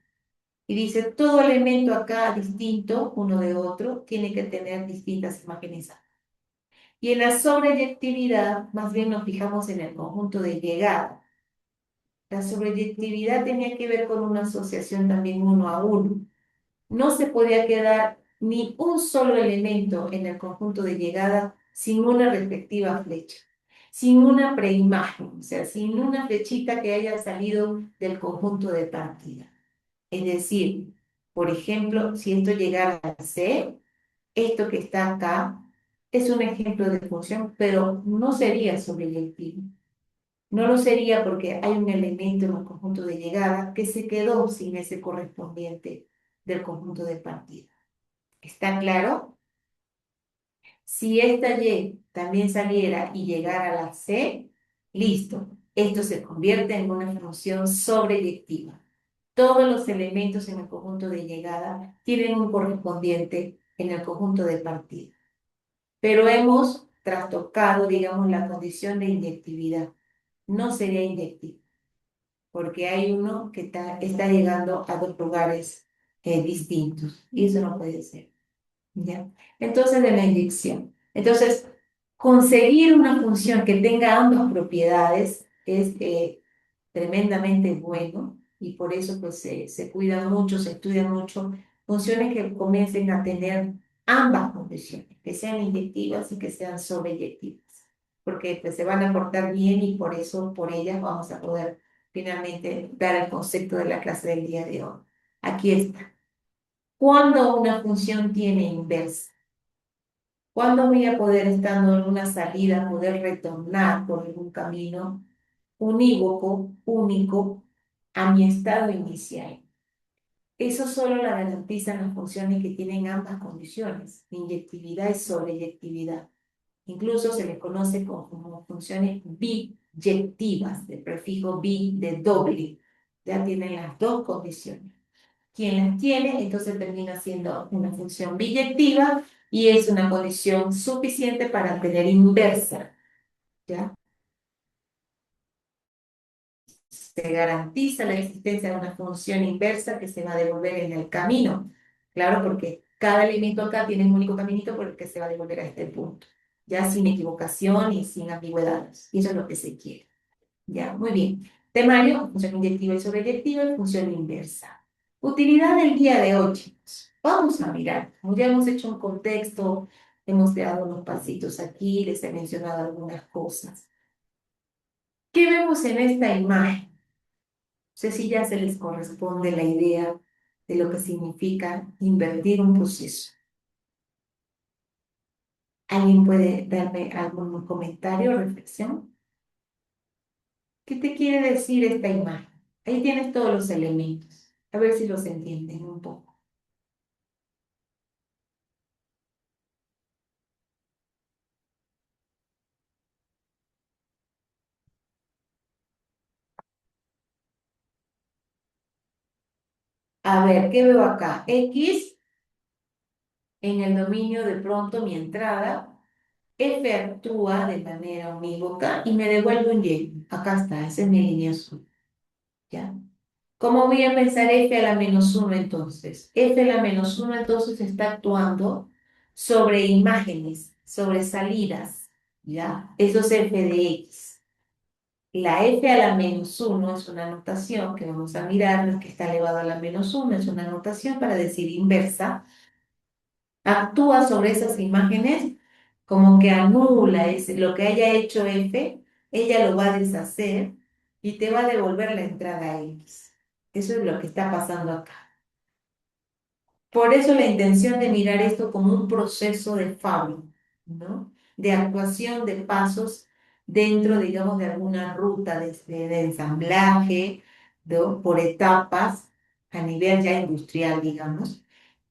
Y dice, todo elemento acá distinto, uno de otro, tiene que tener distintas imágenes. Y en la sobreyectividad, más bien nos fijamos en el conjunto de llegada. La sobreyectividad tenía que ver con una asociación también uno a uno. No se podía quedar ni un solo elemento en el conjunto de llegada sin una respectiva flecha, sin una preimagen, o sea, sin una flechita que haya salido del conjunto de partida. Es decir, por ejemplo, si esto llegara a C, esto que está acá es un ejemplo de función, pero no sería sobreyectivo. No lo sería porque hay un elemento en el conjunto de llegada que se quedó sin ese correspondiente del conjunto de partida. ¿Está claro? Si esta Y también saliera y llegara a la C, listo. Esto se convierte en una función sobreyectiva. Todos los elementos en el conjunto de llegada tienen un correspondiente en el conjunto de partida. Pero hemos trastocado, digamos, la condición de inyectividad. No sería inyectivo, porque hay uno que está llegando a dos lugares distintos, y eso no puede ser, ¿ya? Entonces, de la inyección. Entonces, Conseguir una función que tenga ambas propiedades es tremendamente bueno y por eso pues se cuida mucho, se estudia mucho funciones que comiencen a tener ambas condiciones, que sean inyectivas y que sean sobreyectivas, porque pues se van a portar bien y por eso por ellas vamos a poder finalmente dar el concepto de la clase del día de hoy. Aquí está. Cuando una función tiene inversa, ¿cuándo voy a poder, estando en una salida, poder retornar por algún camino unívoco, único, a mi estado inicial? Eso solo la garantizan las funciones que tienen ambas condiciones, inyectividad y sobreyectividad. Incluso se les conoce como funciones biyectivas, del prefijo bi de doble. Ya tienen las dos condiciones. Quien las tiene, entonces termina siendo una función biyectiva y es una condición suficiente para tener inversa, ¿ya? Se garantiza la existencia de una función inversa que se va a devolver en el camino. Claro, porque cada elemento acá tiene un único caminito por el que se va a devolver a este punto, ya sin equivocación y sin ambigüedades. Y eso es lo que se quiere. Ya, muy bien. Temario, función inyectiva y sobreyectiva y función inversa. Utilidad del día de hoy, chicos. Vamos a mirar. Como ya hemos hecho un contexto, hemos dado unos pasitos aquí, les he mencionado algunas cosas. ¿Qué vemos en esta imagen? No sé si ya se les corresponde la idea de lo que significa invertir un proceso. ¿Alguien puede darme algún comentario o reflexión? ¿Qué te quiere decir esta imagen? Ahí tienes todos los elementos. A ver si los entienden un poco. A ver, ¿qué veo acá? X en el dominio de pronto mi entrada. F actúa de manera unívoca y me devuelve un Y. Acá está, esa es mi línea azul. ¿Ya? ¿Cómo voy a pensar F a la menos 1 entonces? F a la menos 1 entonces está actuando sobre imágenes, sobre salidas. ¿Ya? Eso es F de X. La F a la menos 1 es una notación que vamos a mirar, no es que está elevado a la menos 1, es una notación para decir inversa. Actúa sobre esas imágenes como que anula lo que haya hecho F, ella lo va a deshacer y te va a devolver la entrada X. Eso es lo que está pasando acá. Por eso la intención de mirar esto como un proceso de fablo, ¿no? De actuación de pasos dentro, digamos, de alguna ruta de ensamblaje, ¿no? Por etapas a nivel ya industrial, digamos,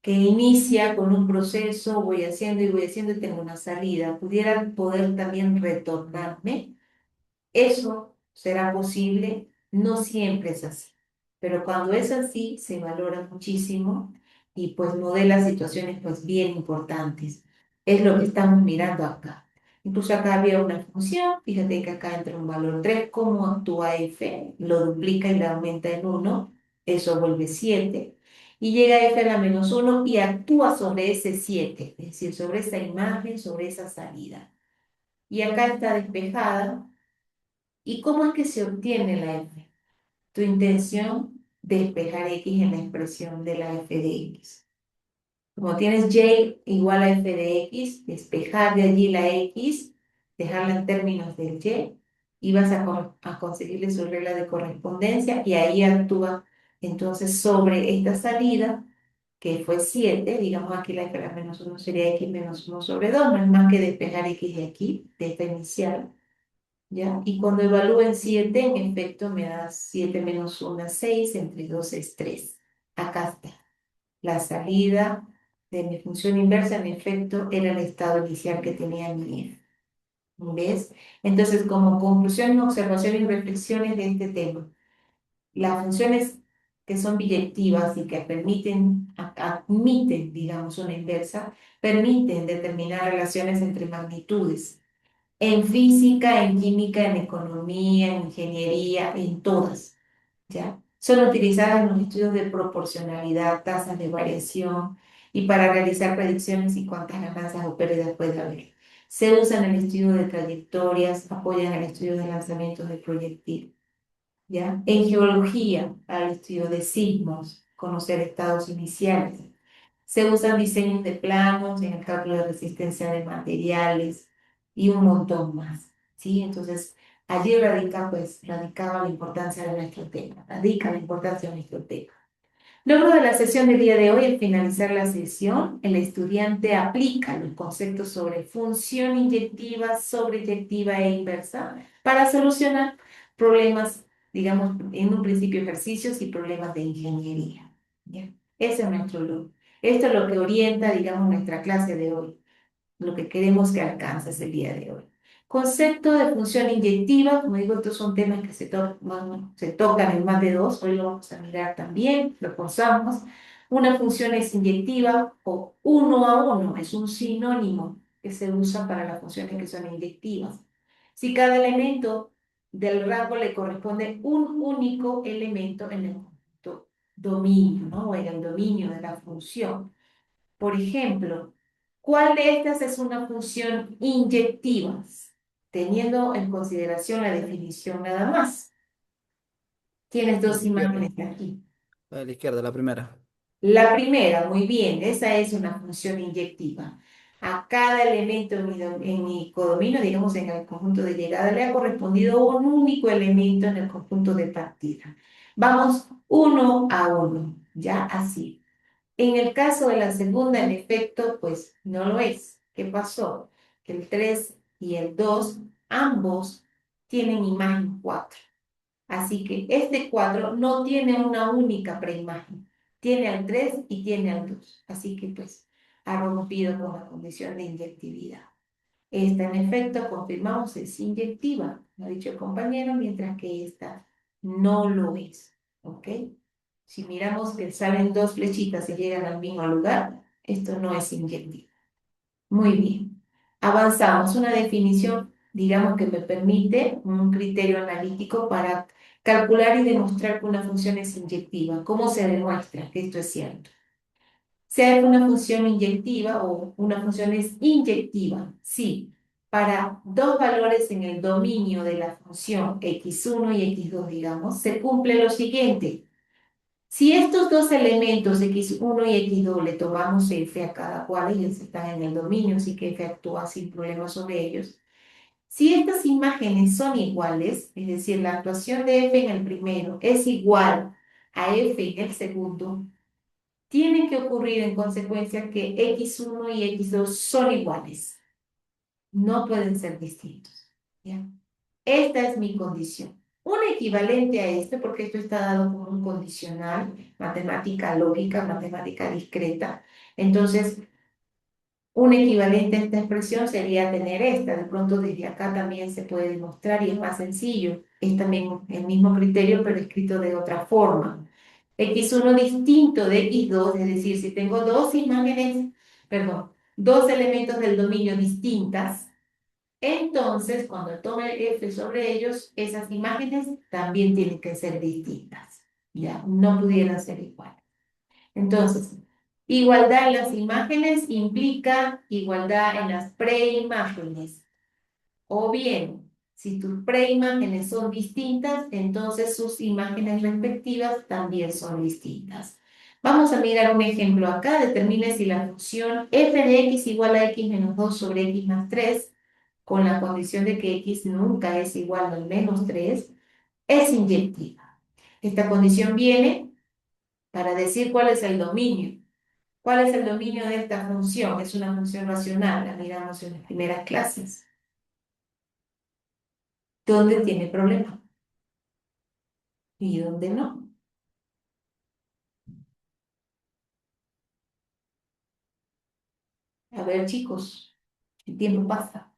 que inicia con un proceso, voy haciendo y tengo una salida. Pudiera poder también retornarme. Eso será posible, no siempre es así, pero cuando es así se valora muchísimo y pues modela situaciones pues bien importantes. Es lo que estamos mirando acá. Incluso acá había una función, fíjate que acá entra un valor 3, ¿cómo actúa f? Lo duplica y le aumenta en 1, eso vuelve 7. Y llega f a la menos 1 y actúa sobre ese 7, es decir, sobre esa imagen, sobre esa salida. Y acá está despejada. ¿Y cómo es que se obtiene la f? Tu intención, despejar x en la expresión de la f de x. Como tienes y igual a f de x, despejar de allí la x, dejarla en términos del y vas a conseguirle su regla de correspondencia y ahí actúa entonces sobre esta salida, que fue 7, digamos aquí la f a la menos 1 sería x menos 1 sobre 2, no es más que despejar x de aquí, de esta inicial. ¿Ya? Y cuando evalúen 7, en efecto me da 7 menos 1, 6, entre 2 es 3. Acá está. La salida de mi función inversa, en efecto, era el estado inicial que tenía mi f. ¿Ves? Entonces, como conclusión, observación y reflexiones de este tema, las funciones que son biyectivas y que admiten, digamos, una inversa, permiten determinar relaciones entre magnitudes en física, en química, en economía, en ingeniería, en todas, ¿ya? Son utilizadas en los estudios de proporcionalidad, tasas de variación y para realizar predicciones y cuántas ganancias o pérdidas puede haber. Se usa en el estudio de trayectorias, apoya en el estudio de lanzamientos de proyectil, ¿ya? En geología, para el estudio de sismos, conocer estados iniciales. Se usan diseños de planos en el cálculo de resistencia de materiales y un montón más, ¿sí? Entonces, allí radicaba la importancia de nuestro tema, radica la importancia de nuestro tema. Luego de la sesión del día de hoy, al finalizar la sesión, el estudiante aplica los conceptos sobre función inyectiva, sobreyectiva e inversa para solucionar problemas, digamos, en un principio ejercicios y problemas de ingeniería. ¿Ya? Ese es nuestro logro. Esto es lo que orienta, digamos, nuestra clase de hoy, lo que queremos que alcances el día de hoy. Concepto de función inyectiva, como digo, estos son temas que se tocan en más de dos, hoy lo vamos a mirar también, lo posamos. Una función es inyectiva o uno a uno, es un sinónimo que se usa para las funciones que son inyectivas. Si cada elemento del rango le corresponde un único elemento en el conjunto dominio, ¿no? O en el dominio de la función. Por ejemplo, ¿cuál de estas es una función inyectiva? Teniendo en consideración la definición nada más. Tienes La dos izquierda. imágenes aquí. La de la izquierda, la primera. La primera, muy bien, esa es una función inyectiva. A cada elemento en mi codominio, digamos en el conjunto de llegada, le ha correspondido un único elemento en el conjunto de partida. Vamos uno a uno, ya así. En el caso de la segunda, en efecto, pues no lo es. ¿Qué pasó? Que el 3 y el 2, ambos tienen imagen 4. Así que este cuadro no tiene una única preimagen. Tiene al 3 y tiene al 2. Así que pues ha rompido con la condición de inyectividad. Esta, en efecto, confirmamos, es inyectiva, lo ha dicho el compañero, mientras que esta no lo es. ¿Ok? Si miramos que salen dos flechitas y llegan al mismo lugar, esto no es inyectivo. Muy bien. Avanzamos. Una definición, digamos, que me permite un criterio analítico para calcular y demostrar que una función es inyectiva. ¿Cómo se demuestra que esto es cierto? Sea una función inyectiva o una función es inyectiva, sí, para dos valores en el dominio de la función x1 y x2, digamos, se cumple lo siguiente. Si estos dos elementos x1 y x2 le tomamos f a cada cual, ellos están en el dominio, así que f actúa sin problema sobre ellos. Si estas imágenes son iguales, es decir, la actuación de f en el primero es igual a f en el segundo, tiene que ocurrir en consecuencia que x1 y x2 son iguales. No pueden ser distintos. ¿Ya? Esta es mi condición. Un equivalente a este, porque esto está dado como un condicional, matemática lógica, matemática discreta. Entonces, un equivalente a esta expresión sería tener esta. De pronto desde acá también se puede demostrar y es más sencillo. Es también el mismo criterio, pero escrito de otra forma. X1 distinto de X2, es decir, si tengo dos imágenes, perdón, dos elementos del dominio distintas, entonces, cuando tome F sobre ellos, esas imágenes también tienen que ser distintas. Ya, no pudieran ser iguales. Entonces, igualdad en las imágenes implica igualdad en las preimágenes. O bien, si tus preimágenes son distintas, entonces sus imágenes respectivas también son distintas. Vamos a mirar un ejemplo acá. Determine si la función f de x igual a x menos 2 sobre x más 3 con la condición de que x nunca es igual al menos 3, es inyectiva. Esta condición viene para decir cuál es el dominio. ¿Cuál es el dominio de esta función? Es una función racional, la miramos en las primeras clases. ¿Dónde tiene problema? ¿Y dónde no? A ver, chicos, el tiempo pasa.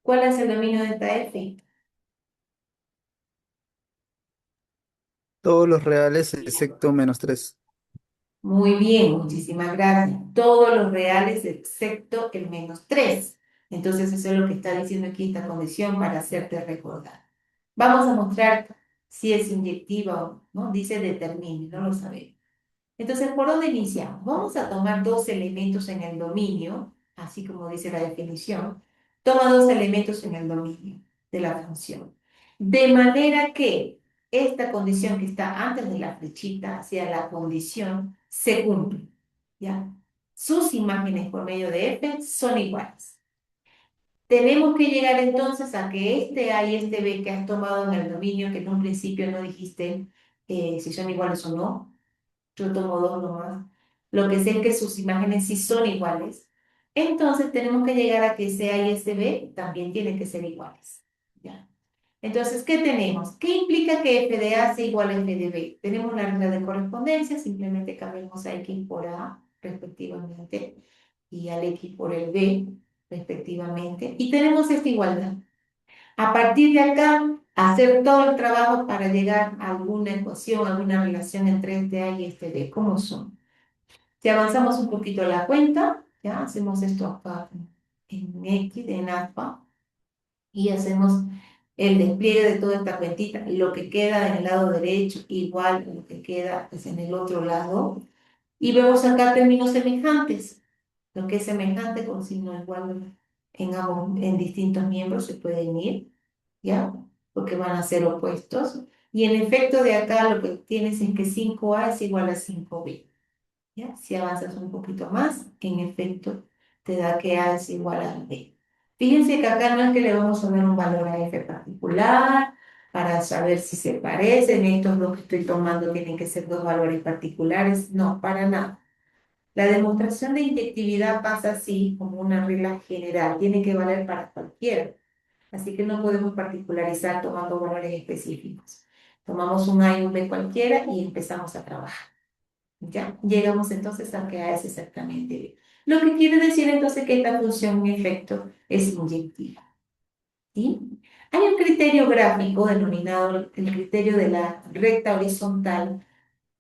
¿Cuál es el dominio de esta f? Todos los reales excepto menos 3. Muy bien, muchísimas gracias. Todos los reales excepto el menos 3. Entonces eso es lo que está diciendo aquí esta condición para hacerte recordar. Vamos a mostrar si es inyectiva o no. Dice determine, no lo sabemos. Entonces, ¿por dónde iniciamos? Vamos a tomar dos elementos en el dominio, así como dice la definición. Toma dos elementos en el dominio de la función. De manera que esta condición que está antes de la flechita, sea la condición, se cumple. ¿Ya? Sus imágenes por medio de f son iguales. Tenemos que llegar entonces a que este A y este B que has tomado en el dominio, que en un principio no dijiste si son iguales o no, yo tomo dos nomás, lo que sé es que sus imágenes sí son iguales, entonces tenemos que llegar a que ese A y ese B también tienen que ser iguales. ¿Ya? Entonces, ¿qué tenemos? ¿Qué implica que f de A sea igual a f de B? Tenemos la regla de correspondencia, simplemente cambiamos a x por A respectivamente y al x por el B respectivamente, y tenemos esta igualdad. A partir de acá, hacer todo el trabajo para llegar a alguna ecuación, alguna relación entre este A y este B. ¿Cómo son? Si avanzamos un poquito la cuenta, ya hacemos esto acá en X, en alfa, y hacemos el despliegue de toda esta cuentita, lo que queda en el lado derecho, igual a lo que queda pues, en el otro lado. Y vemos acá términos semejantes. Lo que es semejante con signo igual en distintos miembros se pueden ir, ¿ya? Porque van a ser opuestos. Y en efecto de acá lo que tienes es que 5A es igual a 5B. ¿Ya? Si avanzas un poquito más, en efecto te da que A es igual a B. Fíjense que acá no es que le vamos a dar un valor a F particular para saber si se parecen. Estos dos que estoy tomando tienen que ser dos valores particulares. No, para nada. La demostración de inyectividad pasa así como una regla general, tiene que valer para cualquiera. Así que no podemos particularizar tomando valores específicos. Tomamos un A y un B cualquiera y empezamos a trabajar. ¿Ya? Llegamos entonces a que A es exactamente B. Lo que quiere decir entonces que esta función en efecto es inyectiva. ¿Sí? Hay un criterio gráfico denominado el criterio de la recta horizontal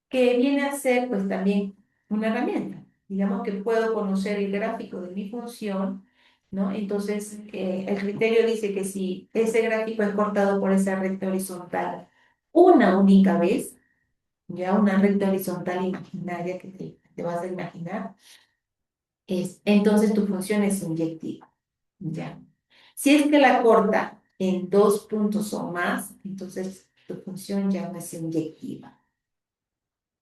que viene a ser pues también una herramienta. Digamos que puedo conocer el gráfico de mi función, ¿no? Entonces, el criterio dice que si ese gráfico es cortado por esa recta horizontal una única vez, ya una recta horizontal imaginaria que te vas a imaginar, entonces tu función es inyectiva, ¿ya? Si es que la corta en dos puntos o más, entonces tu función ya no es inyectiva.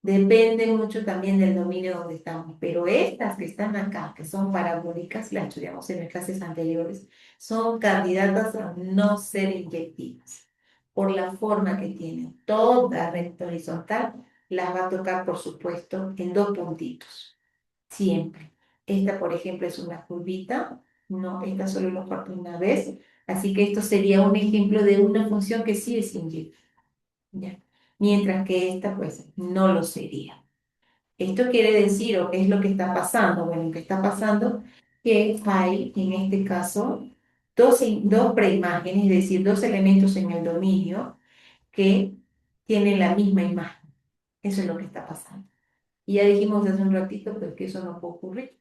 Depende mucho también del dominio donde estamos, pero estas que están acá, que son parabólicas, las estudiamos en las clases anteriores, son candidatas a no ser inyectivas. Por la forma que tienen toda recta horizontal, las va a tocar, por supuesto, en dos puntitos, siempre. Esta, por ejemplo, es una curvita, no, esta solo lo corto una vez, así que esto sería un ejemplo de una función que sí es inyectiva, ¿ya? Mientras que esta, pues, no lo sería. Esto quiere decir, o qué es lo que está pasando. Bueno, lo que está pasando que hay, en este caso, dos preimágenes, es decir, dos elementos en el dominio que tienen la misma imagen. Eso es lo que está pasando. Y ya dijimos hace un ratito pues, que eso no puede ocurrir.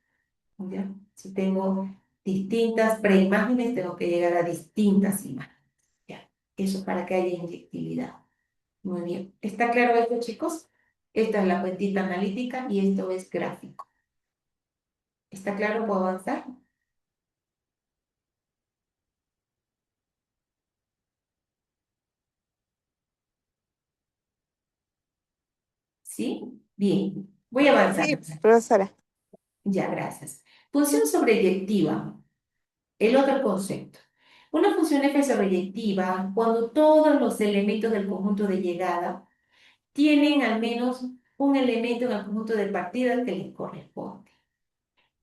¿Ya? Si tengo distintas preimágenes, tengo que llegar a distintas imágenes. ¿Ya? Eso para que haya inyectividad. Muy bien. ¿Está claro esto, chicos? Esta es la cuentita analítica y esto es gráfico. ¿Está claro? ¿Puedo avanzar? ¿Sí? Bien. Voy Sí, avanzando. profesora. Ya, gracias. Función sobreyectiva. El otro concepto. Una función f sobreyectiva cuando todos los elementos del conjunto de llegada tienen al menos un elemento en el conjunto de partida que les corresponde.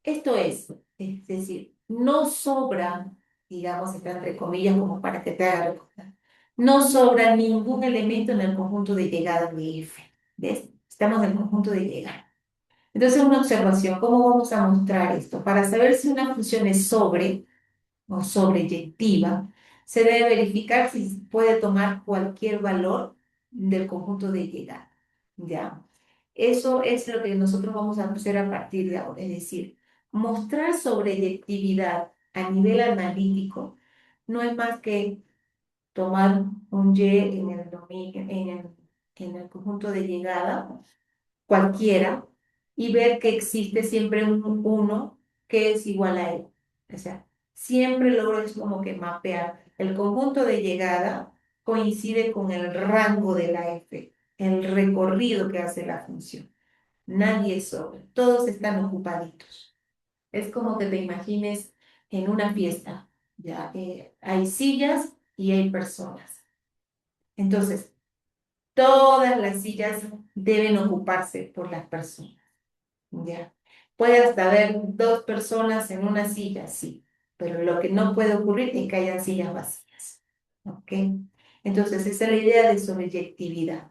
Esto es decir, no sobra, digamos, está entre comillas como para que te haga recordar, no sobra ningún elemento en el conjunto de llegada de F. ¿Ves? Estamos en el conjunto de llegada. Entonces, una observación, ¿cómo vamos a mostrar esto? Para saber si una función es sobre o sobreyectiva, se debe verificar si puede tomar cualquier valor del conjunto de llegada. ¿Ya? Eso es lo que nosotros vamos a hacer a partir de ahora, es decir, mostrar sobreyectividad a nivel analítico no es más que tomar un Y en el conjunto de llegada cualquiera y ver que existe siempre un uno que es igual a él. O sea, siempre logro es como que mapear. El conjunto de llegada coincide con el rango de la f, el recorrido que hace la función. Nadie es sobre, todos están ocupaditos. Es como que te imagines en una fiesta, ya hay sillas y hay personas. Entonces, todas las sillas deben ocuparse por las personas, ¿ya? Puede hasta haber dos personas en una silla, sí, pero lo que no puede ocurrir es que hayan sillas vacías, ¿ok? Entonces, esa es la idea de sobreyectividad,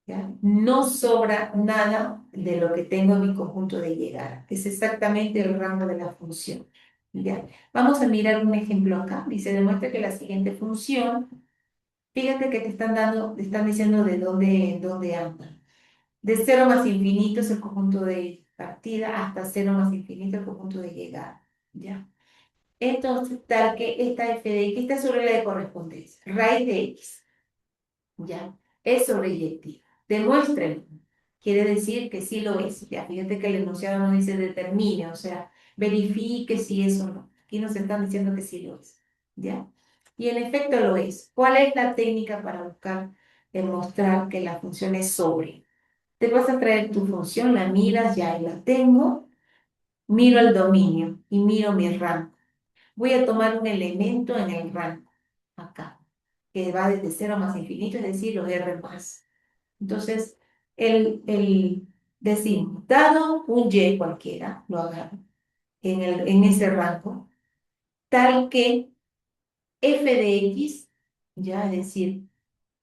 ¿ya? No sobra nada de lo que tengo en mi conjunto de llegada, es exactamente el rango de la función, ¿ya? Vamos a mirar un ejemplo acá, y se demuestra que la siguiente función, fíjate que te están diciendo de dónde anda. De cero más infinito es el conjunto de partida hasta cero más infinito el conjunto de llegada. ¿Ya? Entonces, tal que esta f de x, esta es sobre la de correspondencia. Raíz de x, ¿ya? Es sobreyectiva. Demuéstrenlo. Quiere decir que sí lo es. Ya, fíjate que el enunciado no dice determine, o sea, verifique si es o no. Aquí nos están diciendo que sí lo es. ¿Ya? Y en efecto lo es. ¿Cuál es la técnica para buscar demostrar que la función es sobre? Te vas a traer tu función, la miras, ya la tengo, miro el dominio y miro mi rango. Voy a tomar un elemento en el rango, acá, que va desde cero más infinito, es decir, los R más. Entonces, decimos, dado un Y cualquiera, lo agarro, en ese rango, tal que f de x, ya, es decir,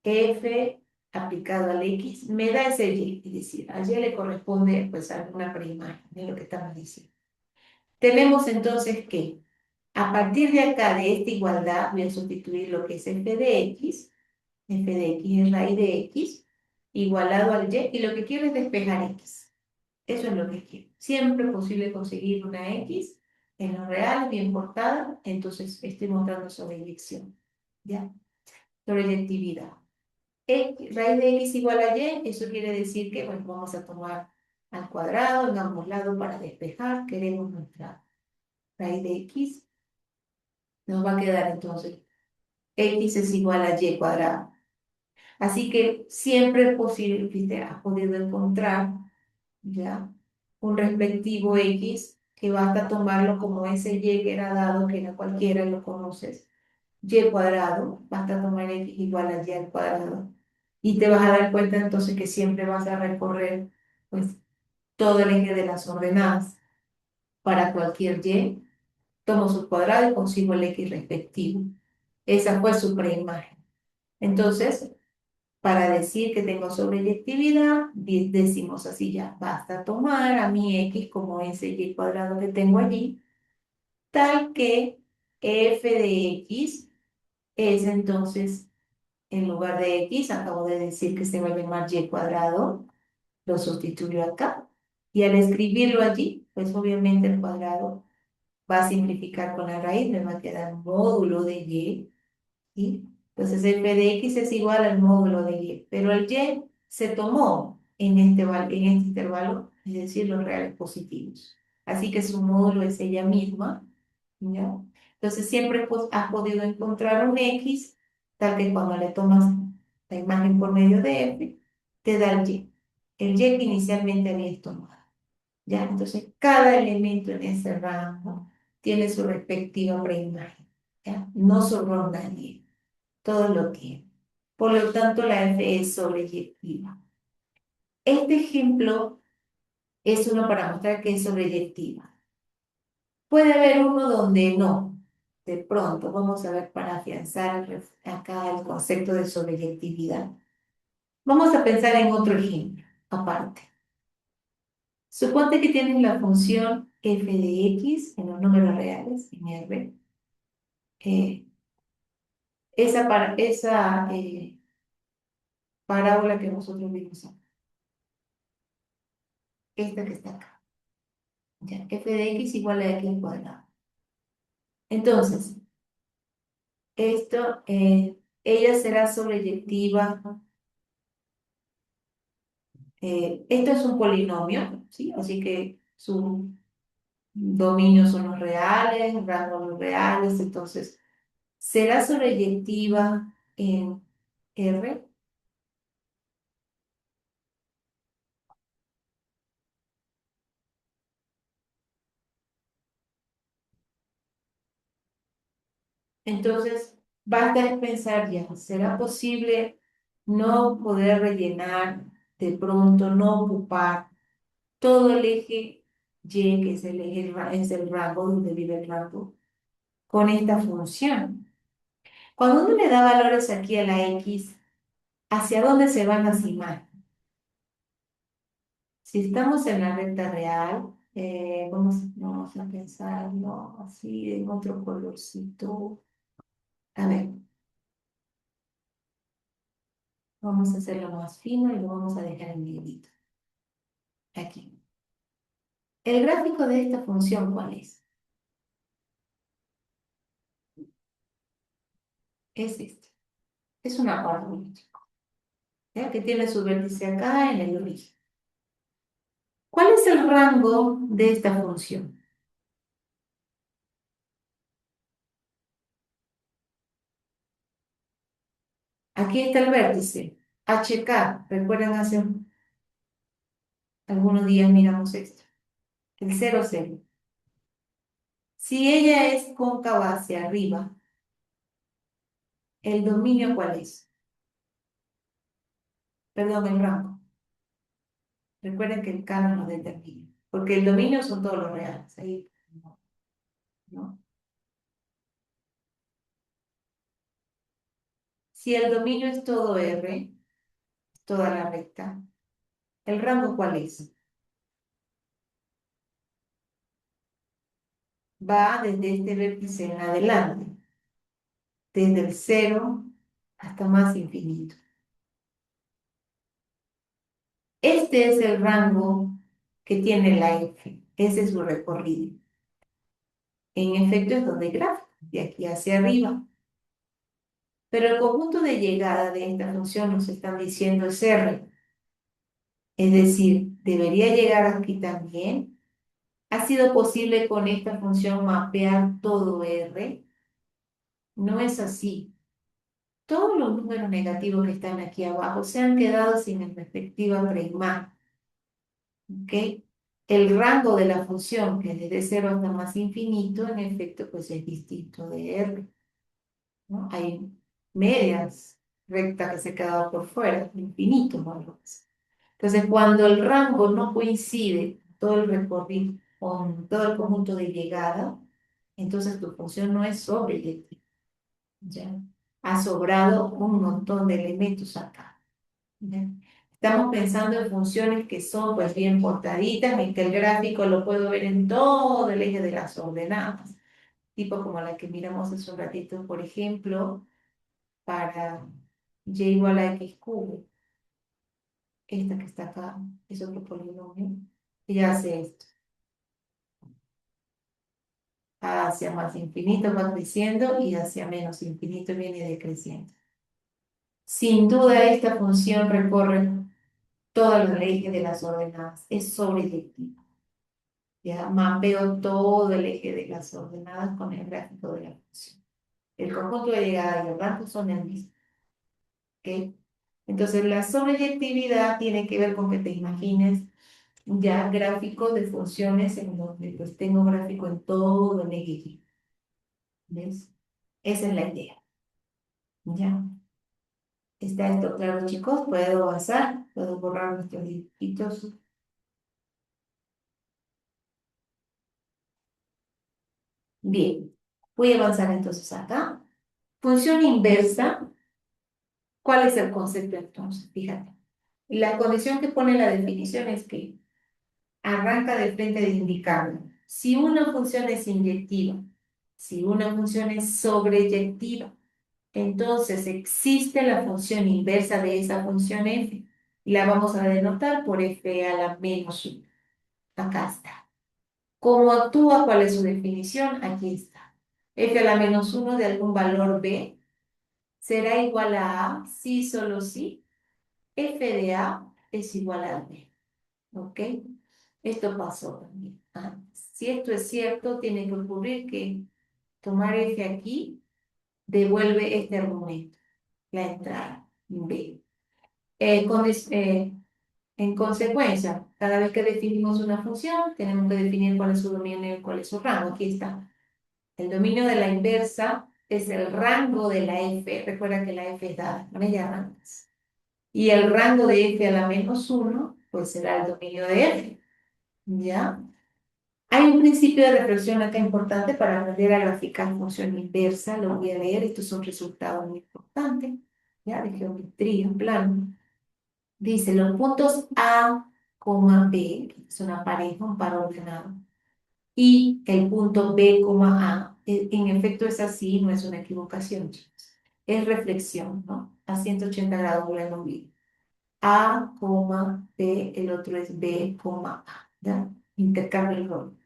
f aplicado al x, me da ese y, es decir, a y le corresponde pues alguna preimagen, es lo que estamos diciendo. Tenemos entonces que a partir de acá, de esta igualdad, voy a sustituir lo que es f de x es raíz de x, igualado al y lo que quiero es despejar x. Eso es lo que quiero. Siempre es posible conseguir una x en lo real, bien portada, entonces estoy mostrando sobreyección, ¿ya? Sobreyectividad. Raíz de x igual a y, eso quiere decir que, bueno, vamos a tomar al cuadrado en ambos lados para despejar, queremos nuestra raíz de x, nos va a quedar entonces x es igual a y cuadrado. Así que siempre es posible, viste, has podido encontrar, ¿ya? Un respectivo x que basta tomarlo como ese y que era dado, que era cualquiera, lo conoces, y cuadrado, basta tomar x igual a y al cuadrado. Y te vas a dar cuenta entonces que siempre vas a recorrer pues, todo el eje de las ordenadas. Para cualquier y, tomo su cuadrado y consigo el x respectivo. Esa fue su preimagen. Entonces, para decir que tengo sobreyectividad, decimos así ya, basta tomar a mi x como ese y cuadrado que tengo allí, tal que f de x es entonces, en lugar de x, acabo de decir que se va a llamar y cuadrado, lo sustituyo acá, y al escribirlo allí, pues obviamente el cuadrado va a simplificar con la raíz, me va a quedar módulo de y, ¿sí? Entonces f de x es igual al módulo de y, pero el y se tomó en este intervalo, es decir, los reales positivos. Así que su módulo es ella misma, ¿ya? Entonces siempre pues, has podido encontrar un x, tal que cuando le tomas la imagen por medio de f, te da el y que inicialmente habías tomado. ¿Ya? Entonces, cada elemento en ese rango tiene su respectiva preimagen, ¿ya? No sobró nadie, todo lo tiene. Por lo tanto, la F es sobreyectiva. Este ejemplo es uno para mostrar que es sobreyectiva. Puede haber uno donde no. De pronto, vamos a ver para afianzar acá el concepto de sobreyectividad. Vamos a pensar en otro ejemplo, aparte. Suponte que tienes la función f de x en los números reales, en R. Esa parábola que nosotros vimos acá, esta que está acá. Ya, f de x igual a x al cuadrado. Entonces, ella será sobreyectiva Esto es un polinomio, ¿sí? Así que sus dominios son los reales, rangos los reales, entonces, ¿será sobreyectiva en R? Entonces, basta de pensar ya, ¿será posible no poder rellenar de pronto, no ocupar todo el eje Y, que es el eje, es el rango donde vive el rango, con esta función? Cuando uno le da valores aquí a la X, ¿hacia dónde se van las imágenes? Si estamos en la recta real, vamos a pensarlo así, en otro colorcito. A ver, vamos a hacerlo más fino y lo vamos a dejar en negrito. Aquí. El gráfico de esta función, ¿cuál es? Es este. Es una parábola, ¿ya? Que tiene su vértice acá en el origen. ¿Cuál es el rango de esta función? Aquí está el vértice. HK. ¿Recuerdan hace algunos días miramos esto? El 0, 0. Si ella es cóncava hacia arriba, ¿el dominio cuál es? Perdón, el rango. Recuerden que el K no nos determina, porque el dominio son todos los reales. Ahí, ¿no? Si el dominio es todo R, toda la recta, ¿el rango cuál es? Va desde este vértice en adelante, desde el 0 hasta más infinito. Este es el rango que tiene la F. Ese es su recorrido. En efecto, es donde gráfico, de aquí hacia arriba. Pero el conjunto de llegada de esta función nos están diciendo es R. Es decir, debería llegar aquí también. ¿Ha sido posible con esta función mapear todo R? No es así. Todos los números negativos que están aquí abajo se han quedado sin el respectiva prima. ¿Ok? El rango de la función, que es desde 0 hasta más infinito, en efecto, pues es distinto de R, ¿no? Hay medias rectas que se han quedado por fuera, infinito, ¿no? Entonces, cuando el rango no coincide todo el recorrido con todo el conjunto de llegada, entonces tu función no es sobreyectiva, ¿ya? Ha sobrado un montón de elementos acá, ¿ya? Estamos pensando en funciones que son pues bien portaditas, en que el gráfico lo puedo ver en todo el eje de las ordenadas, tipo como la que miramos hace un ratito, por ejemplo, para y igual a x cubo. Esta que está acá es otro polinomio, y hace esto. Hacia más infinito va creciendo y hacia menos infinito viene decreciendo. Sin duda esta función recorre toda la eje de las ordenadas, es sobreyectiva. Ya mapeo todo el eje de las ordenadas con el gráfico de la función. El conjunto de llegada y el rango son el mismo. ¿Ok? Entonces la sobreyectividad tiene que ver con que te imagines ya gráficos de funciones en donde pues tengo gráfico en todo el eje. ¿Ves? Esa es la idea. ¿Ya? ¿Está esto claro, chicos? ¿Puedo avanzar? ¿Puedo borrar nuestros dibujitos? Bien. Voy a avanzar entonces acá. Función inversa. ¿Cuál es el concepto entonces? Fíjate. La condición que pone la definición es que arranca de frente de indicarlo. Si una función es inyectiva, si una función es sobreyectiva, entonces existe la función inversa de esa función f. Y la vamos a denotar por f a la menos 1. Acá está. ¿Cómo actúa? ¿Cuál es su definición? Aquí está. F a la menos 1 de algún valor b será igual a sí, solo sí. F de a es igual a B. ¿Ok? Esto pasó también antes. Si esto es cierto, tiene que ocurrir que tomar F aquí devuelve este argumento, la entrada B. En consecuencia, cada vez que definimos una función, tenemos que definir cuál es su dominio y cuál es su rango. Aquí está. El dominio de la inversa es el rango de la f. Recuerda que la f es dada con ella rangas. Y el rango de f a la menos 1, pues será el dominio de f. ¿Ya? Hay un principio de reflexión acá importante para aprender a graficar función inversa. Lo voy a leer. Esto es un resultado muy importante, ¿ya? De geometría plano. Dice, los puntos A, B, es una pareja, un par ordenado, y el punto B, A, en efecto es así, no es una equivocación, chicos. Es reflexión, ¿no? A 180 grados vuelve a unir. A, B, el otro es B, A, ¿ya? Intercambio el rol.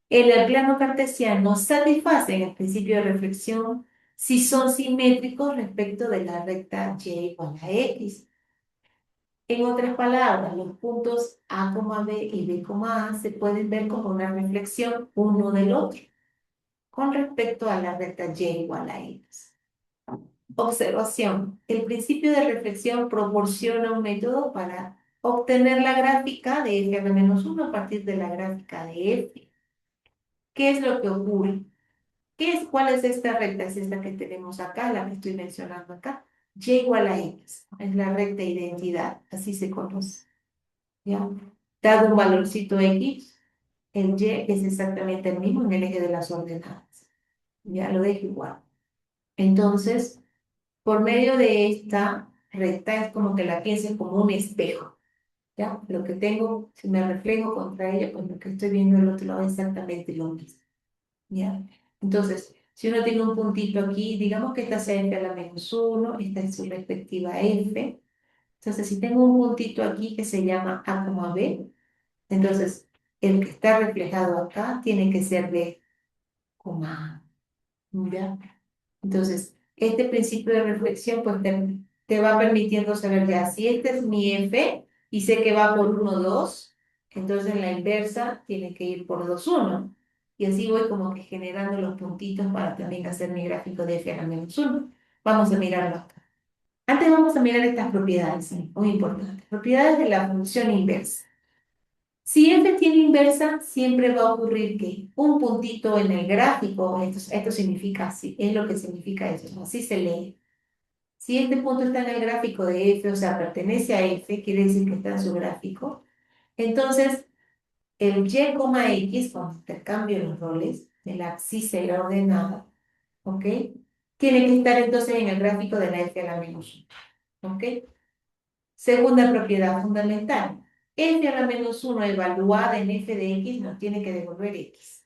En el plano cartesiano satisfacen el principio de reflexión si son simétricos respecto de la recta y igual a x. En otras palabras, los puntos A, B y B, A se pueden ver como una reflexión uno del otro con respecto a la recta y igual a x. Observación. El principio de reflexión proporciona un método para obtener la gráfica de f a la menos 1 a partir de la gráfica de f. ¿Qué es lo que ocurre? ¿Cuál es esta recta? Es esta que tenemos acá, la que estoy mencionando acá. Y igual a x. Es la recta identidad, así se conoce. ¿Ya? Dado un valorcito x, el y es exactamente el mismo en el eje de las ordenadas. Ya lo dejo igual. Entonces, por medio de esta recta es como que la piensen como un espejo. ¿Ya? Lo que tengo, si me reflejo contra ella, pues lo que estoy viendo del otro lado es exactamente lo mismo. ¿Ya? Entonces, si uno tiene un puntito aquí, digamos que esta sea f a la menos 1, esta es su respectiva f. Entonces, si tengo un puntito aquí que se llama A, B, entonces el que está reflejado acá tiene que ser B, A. ¿Ya? Entonces, este principio de reflexión pues te va permitiendo saber ya, si este es mi f y sé que va por 1, 2, entonces la inversa tiene que ir por 2, 1. Y así voy como que generando los puntitos para también hacer mi gráfico de f a la menos 1. Vamos a mirarlo acá. Antes vamos a mirar estas propiedades, ¿sí? Muy importantes. Propiedades de la función inversa. Si f tiene inversa, siempre va a ocurrir que un puntito en el gráfico, esto significa así, es lo que significa eso, ¿no? Así se lee. Si este punto está en el gráfico de f, o sea, pertenece a f, quiere decir que está en su gráfico, entonces el y, x, cuando intercambio los roles de la abscisa y la ordenada, ¿ok? Tiene que estar entonces en el gráfico de la f a la menos 1, ¿ok? Segunda propiedad fundamental. F a la menos 1 evaluada en f de x nos tiene que devolver x.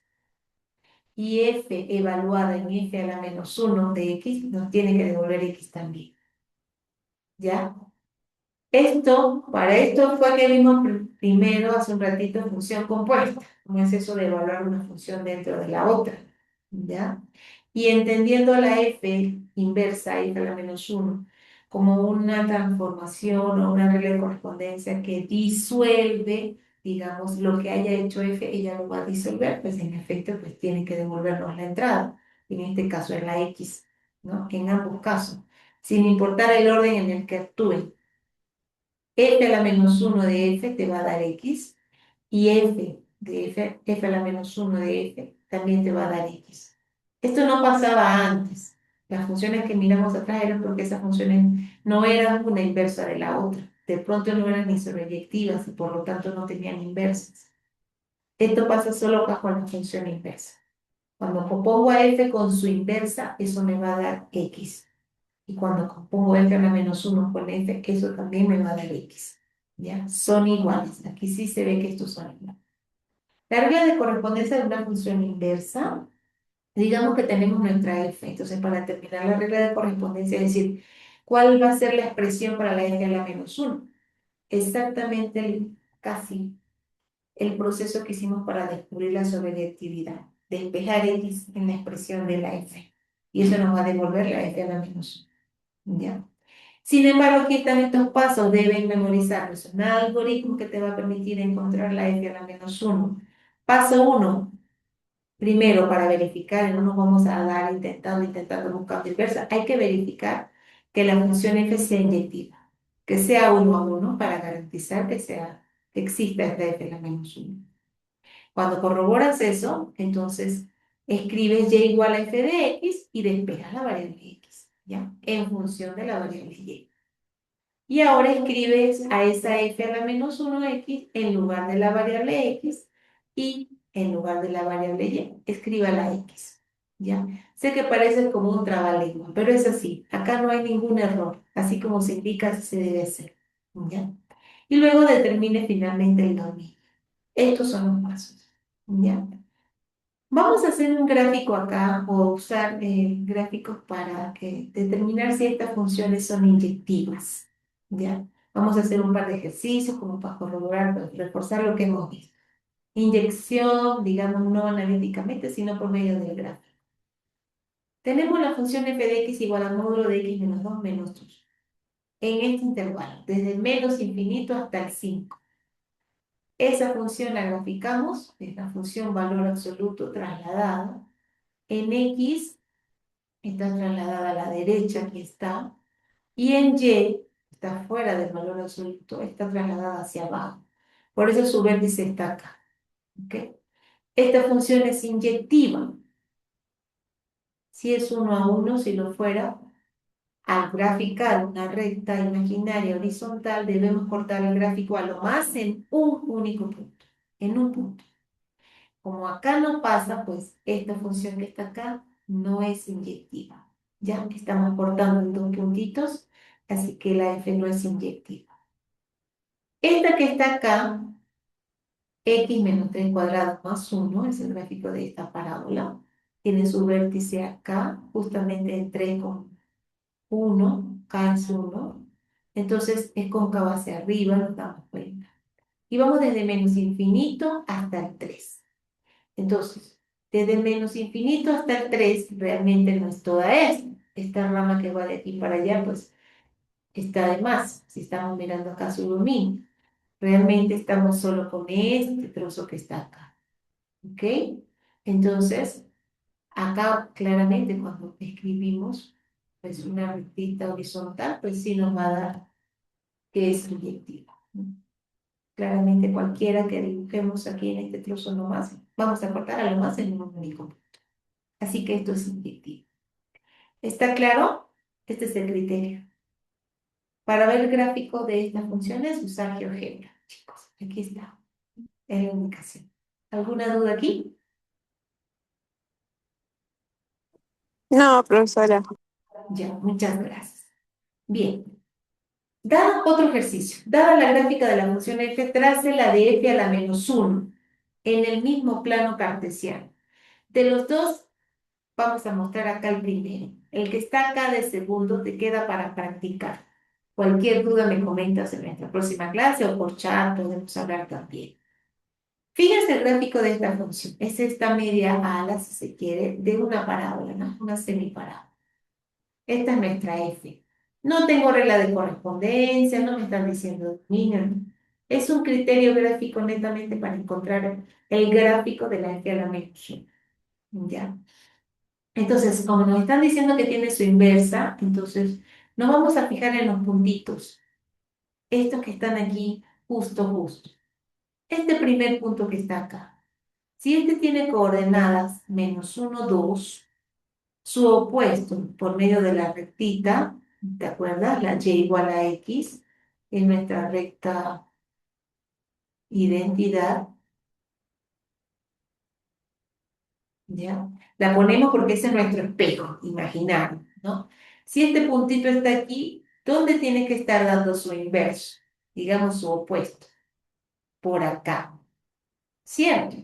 Y f evaluada en f a la menos 1 de x nos tiene que devolver x también. ¿Ya? Para esto fue que vimos primero hace un ratito función compuesta. ¿Cómo es eso de evaluar una función dentro de la otra? ¿Ya? Y entendiendo la f inversa, f a la menos 1, como una transformación o una regla de correspondencia que disuelve, digamos, lo que haya hecho f, ella lo va a disolver, pues en efecto, pues tiene que devolvernos la entrada. En este caso es la x, ¿no? En ambos casos, sin importar el orden en el que actúen. F a la menos 1 de f te va a dar x, y f de f a la menos 1 de f también te va a dar x. Esto no pasaba antes. Las funciones que miramos atrás eran porque esas funciones no eran una inversa de la otra. De pronto no eran isobayectivas y por lo tanto no tenían inversas. Esto pasa solo bajo la función inversa. Cuando compongo a f con su inversa, eso me va a dar x. Y cuando compongo f a la menos 1 con f, eso también me va a dar x. ¿Ya? Son iguales. Aquí sí se ve que estos son iguales. La regla de correspondencia de una función inversa, digamos que tenemos nuestra f. Entonces, para terminar la regla de correspondencia, es decir, ¿cuál va a ser la expresión para la f a la menos 1? Exactamente casi el proceso que hicimos para descubrir la sobreactividad. Despejar x en la expresión de la f. Y eso nos va a devolver la f a la menos 1. ¿Ya? Sin embargo, aquí están estos pasos, deben memorizarlos. Un algoritmo que te va a permitir encontrar la f a la menos 1. Paso 1. Primero, para verificar, y no nos vamos a dar intentando, buscando inversa, hay que verificar que la función f sea inyectiva, que sea 1 a 1 para garantizar que exista esta f a la menos 1. Cuando corroboras eso, entonces escribes y igual a f de x y despejas la variable x, ¿ya? En función de la variable y. Y ahora escribes a esa f a la menos 1x en lugar de la variable x y en lugar de la variable y, escriba la x, ¿ya? Sé que parece como un trabalengua, pero es así. Acá no hay ningún error, así como se indica, así se debe hacer, ¿ya? Y luego determine finalmente el dominio. Estos son los pasos, ¿ya? Vamos a hacer un gráfico acá o usar gráficos para determinar si estas funciones son inyectivas, ¿ya? Vamos a hacer un par de ejercicios como para corroborar, para reforzar lo que hemos visto. Inyección, digamos, no analíticamente, sino por medio del gráfico. Tenemos la función f de x igual al módulo de x menos 2 menos 2. En este intervalo, desde el menos infinito hasta el 5. Esa función la graficamos, es la función valor absoluto trasladada. En x está trasladada a la derecha, aquí está, y en y está fuera del valor absoluto, está trasladada hacia abajo. Por eso su vértice está acá. ¿Ok? Esta función es inyectiva. Si es 1 a 1, si lo fuera, al graficar una recta imaginaria horizontal, debemos cortar el gráfico a lo más en un único punto, en un punto. Como acá no pasa, pues esta función que está acá no es inyectiva. Ya estamos cortando en dos puntitos, así que la f no es inyectiva. Esta que está acá, x menos 3 cuadrados más 1, es el gráfico de esta parábola. Tiene su vértice acá, justamente en 3 con 1, k es 1. Entonces es cóncavo hacia arriba, nos damos cuenta. Y vamos desde menos infinito hasta el 3. Entonces, desde menos infinito hasta el 3 realmente no es toda esta. Esta rama que va de aquí para allá, pues está de más, si estamos mirando acá su dominio. Realmente estamos solo con este trozo que está acá. ¿Ok? Entonces, acá claramente cuando escribimos pues una rectita horizontal, pues sí nos va a dar que es inyectiva. Claramente cualquiera que dibujemos aquí en este trozo nomás, vamos a cortar a lo más en un único. Así que esto es inyectivo. ¿Está claro? Este es el criterio. Para ver el gráfico de estas funciones, usar GeoGebra, chicos. Aquí está, es la indicación. ¿Alguna duda aquí? No, profesora. Ya, muchas gracias. Bien. Dado otro ejercicio. Dada la gráfica de la función f, trace la de f a la menos 1 en el mismo plano cartesiano. De los dos, vamos a mostrar acá el primero. El que está acá de segundo te queda para practicar. Cualquier duda me comentas en nuestra próxima clase o por chat podemos hablar también. Fíjense el gráfico de esta función. Es esta media ala, si se quiere, de una parábola, ¿no? Una semiparábola. Esta es nuestra f. No tengo regla de correspondencia, no me están diciendo dominio, ¿no? Es un criterio gráfico netamente para encontrar el gráfico de la f a la menos 1. ¿Ya? Entonces, como nos están diciendo que tiene su inversa, entonces nos vamos a fijar en los puntitos. Estos que están aquí, justo. Este primer punto que está acá. Si este tiene coordenadas menos 1, 2, su opuesto por medio de la rectita, ¿te acuerdas? La y igual a x, en nuestra recta identidad, ¿ya? La ponemos porque ese es nuestro espejo imaginario, ¿no? Si este puntito está aquí, ¿dónde tiene que estar dando su inverso? Digamos su opuesto, por acá, ¿cierto?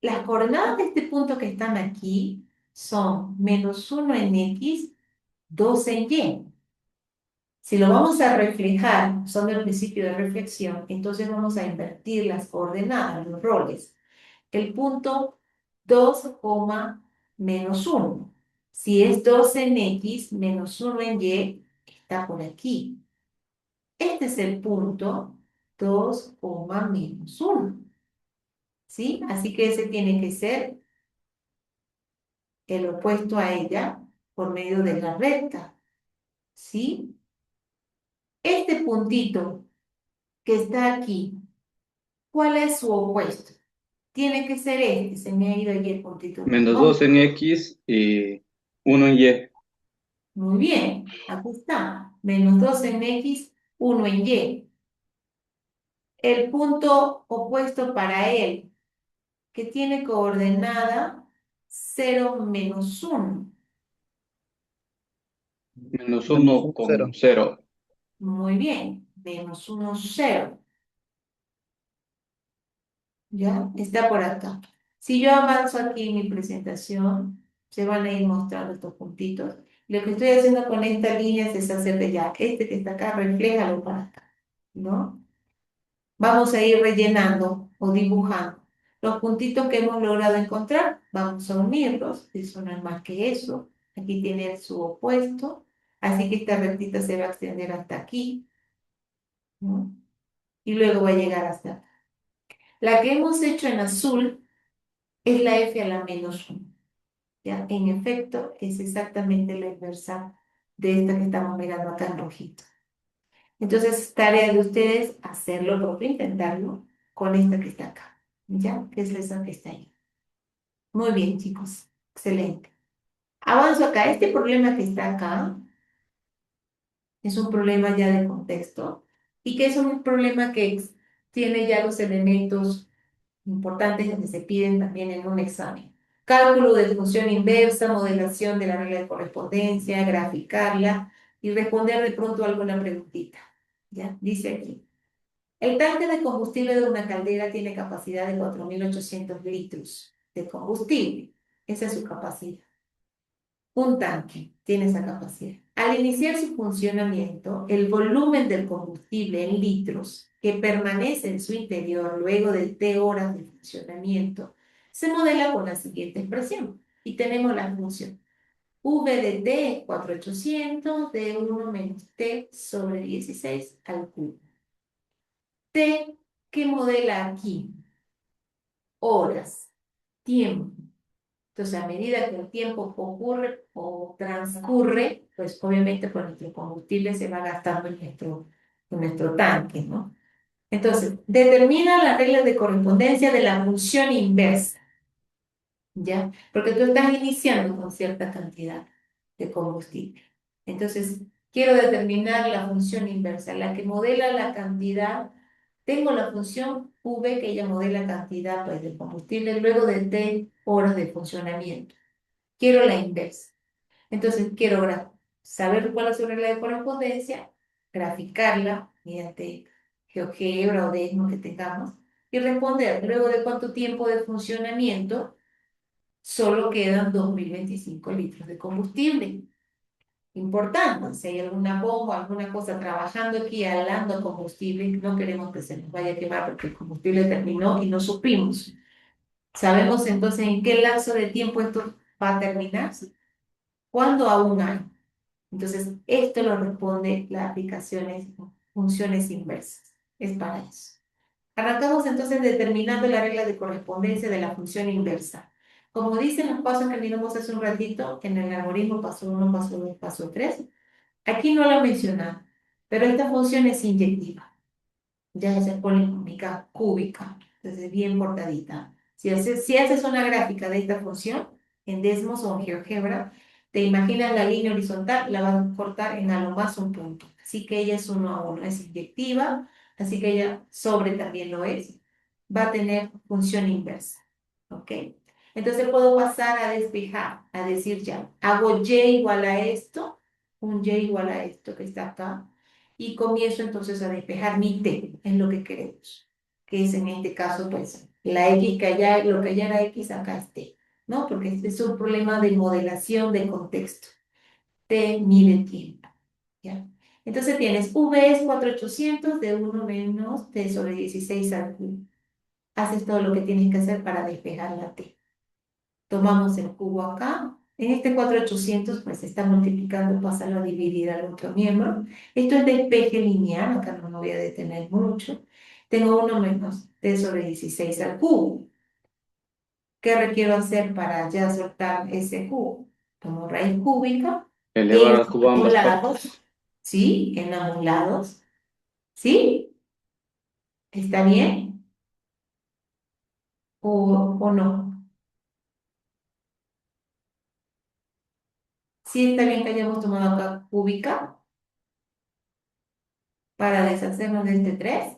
Las coordenadas de este punto que están aquí son menos 1 en x, 2 en y. Si lo vamos a reflejar, son del principio de reflexión, entonces vamos a invertir las coordenadas, los roles. El punto 2, menos 1. Si es 2 en x menos 1 en y, está por aquí. Este es el punto 2, menos 1. ¿Sí? Así que ese tiene que ser el opuesto a ella por medio de la recta. ¿Sí? Este puntito que está aquí, ¿cuál es su opuesto? Tiene que ser este. Se me ha ido ahí el puntito. Menos 2 en X y 1 en Y. Muy bien, aquí está. Menos 2 en X, 1 en Y. El punto opuesto para él, que tiene coordenada 0, menos 1. Menos Menos 1 1, 0. con 0. Muy bien, menos 1, 0. ¿Ya? Está por acá. Si yo avanzo aquí en mi presentación, se van a ir mostrando estos puntitos. Lo que estoy haciendo con esta línea es hacer de ya, este que está acá, refléjalo para acá, ¿no? Vamos a ir rellenando o dibujando los puntitos que hemos logrado encontrar. Vamos a unirlos, eso no es más que eso. Aquí tiene su opuesto, así que esta rectita se va a extender hasta aquí, ¿no? Y luego va a llegar hasta acá. La que hemos hecho en azul es la f a la menos 1. ¿Ya? En efecto, es exactamente la inversa de esta que estamos mirando acá en rojito. Entonces, tarea de ustedes hacerlo propio, intentarlo con esta que está acá, ¿ya? Que es esa que está ahí. Muy bien, chicos. Excelente. Avanzo acá. Este problema que está acá es un problema ya de contexto y que es un problema que tiene ya los elementos importantes que se piden también en un examen. Cálculo de función inversa, modelación de la regla de correspondencia, graficarla y responder de pronto alguna preguntita. ¿Ya? Dice aquí. El tanque de combustible de una caldera tiene capacidad de 4.800 litros de combustible. Esa es su capacidad. Un tanque tiene esa capacidad. Al iniciar su funcionamiento, el volumen del combustible en litros que permanece en su interior luego de T horas de funcionamiento se modela con la siguiente expresión. Y tenemos la función. V de T, 4.800, de 1 menos T sobre 16 al cubo. T, ¿qué modela aquí? Horas, tiempo. Entonces, a medida que el tiempo ocurre o transcurre, pues obviamente pues nuestro combustible se va gastando en nuestro tanque, ¿no? Entonces, determina las reglas de correspondencia de la función inversa, ¿ya? Porque tú estás iniciando con cierta cantidad de combustible. Entonces, quiero determinar la función inversa, la que modela la cantidad. Tengo la función V que ella modela cantidad pues, de combustible luego de T horas de funcionamiento. Quiero la inversa. Entonces, quiero saber cuál es su regla de correspondencia, graficarla mediante GeoGebra o Desmo que tengamos y responder luego de cuánto tiempo de funcionamiento solo quedan 2.025 litros de combustible. Importante, si hay alguna bomba, alguna cosa trabajando aquí, hablando combustible, no queremos que se nos vaya a quemar porque el combustible terminó y no supimos. ¿Sabemos entonces en qué lapso de tiempo esto va a terminar? ¿Cuándo aún hay? Entonces, esto lo responde las aplicaciones, funciones inversas. Es para eso. Arrancamos entonces determinando la regla de correspondencia de la función inversa. Como dicen los pasos que miramos hace un ratito, en el algoritmo paso 1, paso 2, paso 3, aquí no la mencionan, pero esta función es inyectiva. Ya es polinómica cúbica, entonces bien cortadita. Si haces una gráfica de esta función en Desmos o en GeoGebra, te imaginas la línea horizontal, la vas a cortar en a lo más un punto. Así que ella es 1 a 1, es inyectiva, así que ella sobre también lo es. Va a tener función inversa. ¿Ok? Entonces puedo pasar a despejar, a decir ya, hago y igual a esto, un y igual a esto que está acá, y comienzo entonces a despejar mi t, es lo que queremos, que es en este caso, pues, la x que allá, lo que allá era x, acá es t, ¿no? Porque este es un problema de modelación de contexto. T mide tiempo, ¿ya? Entonces tienes v es 4.800 de 1 menos t sobre 16 al cubo. Haces todo lo que tienes que hacer para despejar la t. Tomamos el cubo acá, En este 4800 pues se está multiplicando, pásalo a dividir al otro miembro. Esto es despeje lineal, acá no me voy a detener mucho. Tengo 1 menos t sobre 16 al cubo. ¿Qué requiero hacer para ya soltar ese cubo? Tomo raíz cúbica Elevar en al cubo ambos ambas partes. lados, ¿sí? En ambos lados, ¿sí? ¿Está bien o no? Sí está bien que hayamos tomado acá cúbica para deshacernos de este 3.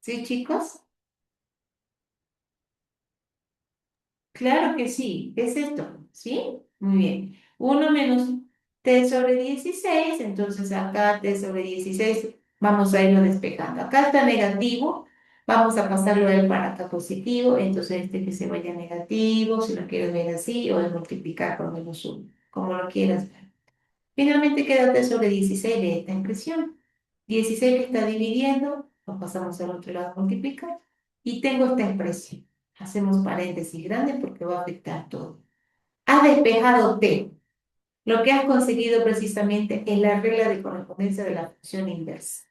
¿Sí, chicos? Claro que sí, es esto, ¿sí? Muy bien. 1 menos t sobre 16, entonces acá t sobre 16 vamos a irlo despejando. Acá está negativo, vamos a pasarlo a él para acá positivo, entonces este que se vaya negativo, si lo quieres ver así, o de multiplicar por -1, como lo quieras ver. Finalmente queda t sobre 16 de esta expresión. 16 que está dividiendo, lo pasamos al otro lado a multiplicar, y tengo esta expresión. Hacemos paréntesis grandes porque va a afectar todo. Has despejado t. Lo que has conseguido precisamente es la regla de correspondencia de la función inversa.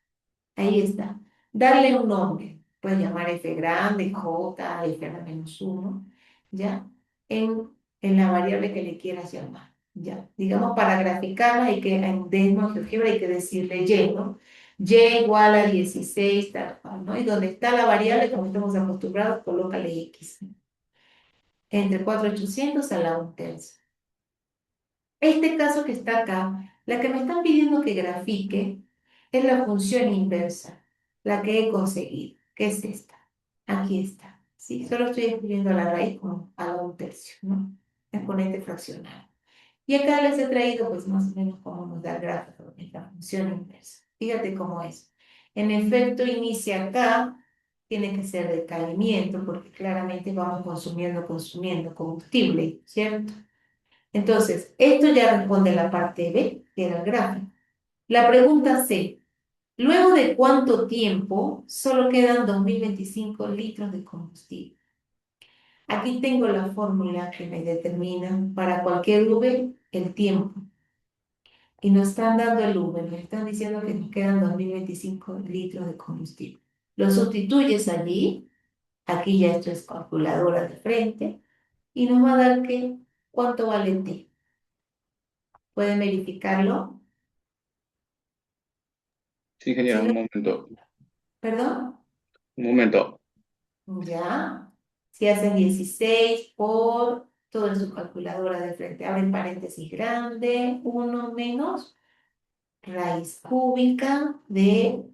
Ahí está. Darle un nombre. Puedes llamar f grande, j, f a la -1, ¿ya? En la variable que le quieras llamar, ¿ya? Digamos, para graficarla hay que, en GeoGebra hay que decirle y, ¿no? Y igual a 16, tal cual, ¿no? Y donde está la variable, como estamos acostumbrados, colócale x. Entre 4800 a la 1/3. Este caso que está acá, la que me están pidiendo que grafique es la función inversa, la que he conseguido, que es esta. Aquí está, ¿sí? Solo estoy escribiendo la raíz como a la 1/3, ¿no? Exponente fraccionario. Y acá les he traído, pues, más o menos cómo nos da el gráfico de esta función inversa. Fíjate cómo es. En efecto, inicia acá, tiene que ser decaimiento, porque claramente vamos consumiendo combustible, ¿cierto? Entonces, esto ya responde la parte B, que era el gráfico. La pregunta C, ¿luego de cuánto tiempo solo quedan 2025 litros de combustible? Aquí tengo la fórmula que me determina para cualquier V el tiempo. Y nos están dando el V, nos están diciendo que nos quedan 2025 litros de combustible. Lo sustituyes allí, aquí ya esto es calculadora de frente, y nos va a dar que cuánto vale T. ¿Pueden verificarlo? Sí, Si ingeniera, no, un momento. ¿perdón? Un momento. Ya. Si haces 16 por todo en su calculadora de frente, abren paréntesis grande, 1 menos raíz cúbica de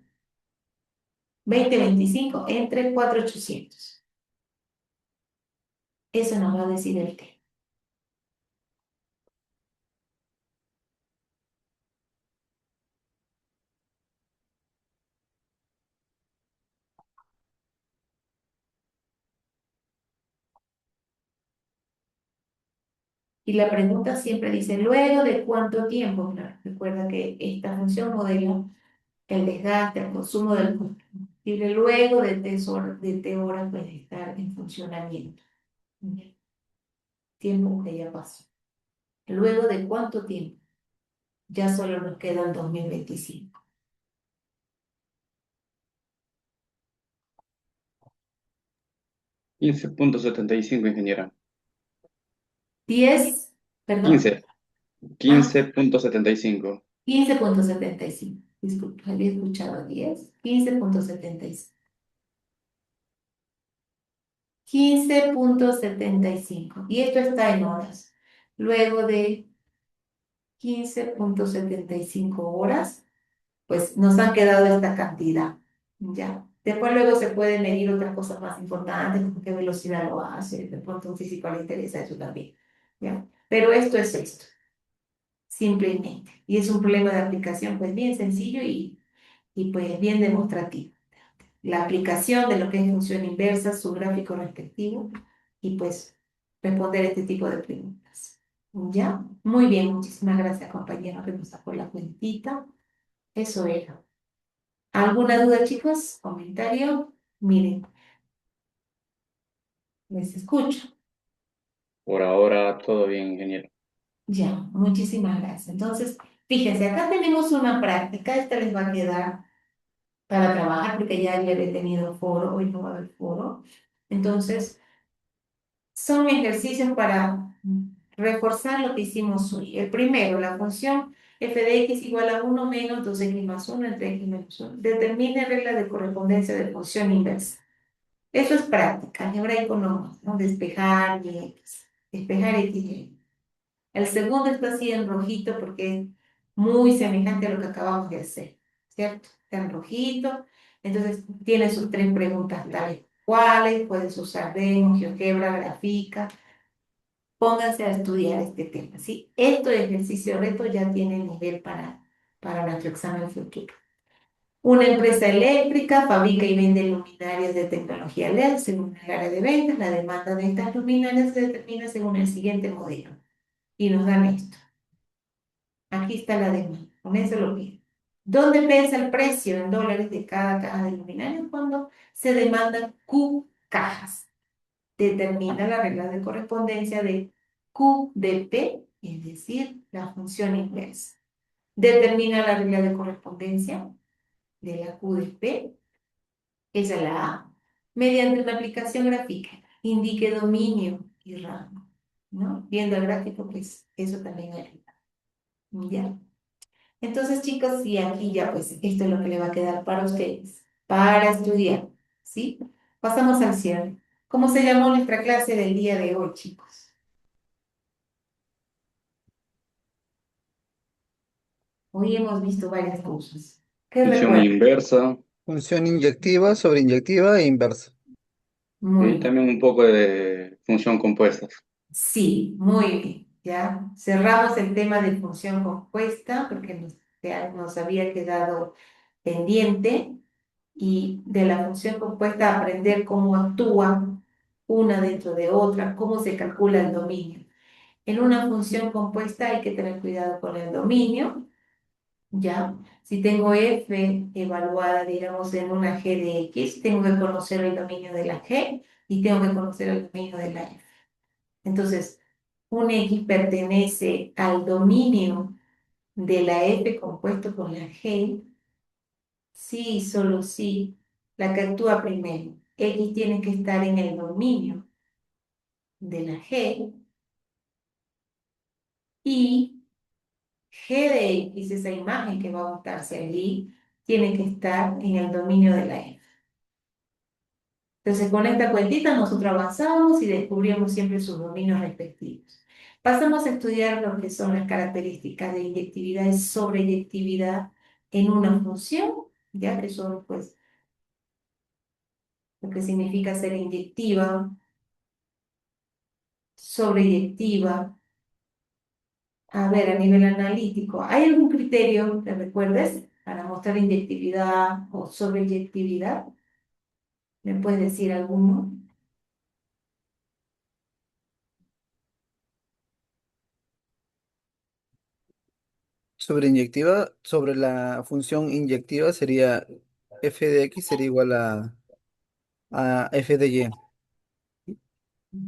2025 entre 4800. Eso nos va a decir el T. Y la pregunta siempre dice, ¿luego de cuánto tiempo? Claro, recuerda que esta función modela el desgaste, el consumo del combustible luego de T horas puede estar en funcionamiento. Tiempo que ya pasó. ¿Luego de cuánto tiempo? Ya solo nos queda el 2025. 15.75, ingeniera. 10, perdón. 15. Ah, 15.75. 15,75. Disculpa, había escuchado 10. 15,75. 15,75. Y esto está en horas. Luego de 15,75 horas, pues nos han quedado esta cantidad, ¿ya? Después luego se pueden medir otras cosas más importantes, como qué velocidad lo hace, de pronto a un físico le interesa eso también, ¿ya? Pero esto es esto, simplemente. Y es un problema de aplicación, pues bien sencillo y pues bien demostrativo. La aplicación de lo que es función inversa, su gráfico respectivo, y pues responder este tipo de preguntas. ¿Ya? Muy bien, muchísimas gracias, compañero, que nos sacó la cuentita. Eso era. ¿Alguna duda, chicos? ¿Comentario? Miren, Les escucho. Por ahora todo bien, ingeniero. Ya, muchísimas gracias. Entonces, fíjense, acá tenemos una práctica, esta les va a quedar para trabajar porque ya ayer he tenido foro, hoy no va a haber foro. Entonces, son ejercicios para reforzar lo que hicimos hoy. El primero, la función f de x igual a 1 menos 2x más 1 entre x menos 1. Determine regla de correspondencia de función inversa. Eso es práctica, algebraico nomás, ¿no? Despejar y x. Despejar x y y. El segundo está así en rojito porque es muy semejante a lo que acabamos de hacer, ¿cierto? Está en rojito. Entonces, tiene sus tres preguntas tales cuáles, puedes usar Demo, GeoGebra, Grafica. Pónganse a estudiar este tema, ¿sí? Esto de ejercicio reto ya tiene nivel para nuestro examen futuro. Una empresa eléctrica fabrica y vende luminarias de tecnología LED según el área de ventas. La demanda de estas luminarias se determina según el siguiente modelo. Y nos dan esto. Aquí está la demanda, con eso lo pido. ¿Dónde pesa el precio en dólares de cada caja de luminaria cuando se demandan Q cajas? Determina la regla de correspondencia de Q de P, es decir, la función inversa. Determina la regla de correspondencia de la Q de P, esa es la A, mediante una aplicación gráfica. Indique dominio y rango, ¿no? Viendo el gráfico, pues eso también ayuda. ¿Ya? Entonces, chicos, y aquí ya, pues, esto es lo que le va a quedar para ustedes, para estudiar, ¿sí? Pasamos al cierre. ¿Cómo se llamó nuestra clase del día de hoy, chicos? Hoy hemos visto varias cosas. ¿Qué Función recuerdan? inversa Función inyectiva, sobreinyectiva e inversa. Muy y bien. también un poco de función compuesta. Sí, muy bien. Ya cerramos el tema de función compuesta porque ya nos había quedado pendiente y de la función compuesta aprender cómo actúa una dentro de otra, cómo se calcula el dominio. En una función compuesta hay que tener cuidado con el dominio, ¿ya? Si tengo f evaluada, digamos, en una g de x, tengo que conocer el dominio de la g y tengo que conocer el dominio de la f. Entonces, un x pertenece al dominio de la f compuesto con la g, sí, solo sí, la que actúa primero. X tiene que estar en el dominio de la g y g de x, esa imagen que va a montarse allí, tiene que estar en el dominio de la f. Entonces, con esta cuentita nosotros avanzamos y descubrimos siempre sus dominios respectivos. Pasamos a estudiar lo que son las características de inyectividad y sobreyectividad en una función, ya que son pues lo que significa ser inyectiva, sobreyectiva. A ver, a nivel analítico, ¿hay algún criterio que recuerdes para mostrar inyectividad o sobreyectividad? ¿Me puedes decir alguno? Sobreinyectiva, sobre la función inyectiva sería f de x sería igual a f de y.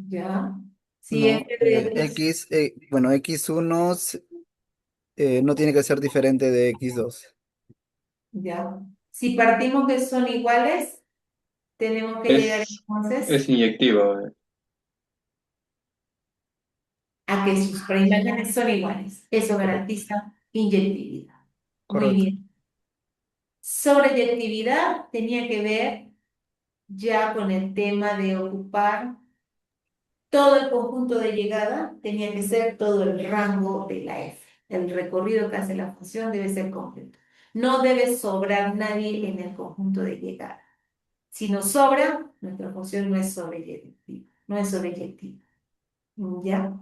Ya. Si f No, de x, x, bueno, x1 no tiene que ser diferente de x2. ya. Si partimos que son iguales, tenemos que llegar Es entonces inyectiva. a que sus preimágenes son iguales. Eso garantiza inyectividad. Muy Correcto. bien. Sobreyectividad tenía que ver ya con el tema de ocupar todo el conjunto de llegada, tenía que ser todo el rango de la f. El recorrido que hace la función debe ser completo. No debe sobrar nadie en el conjunto de llegada. Si nos sobra, nuestra función no es sobreyectiva. No es sobreyectiva. ¿Ya?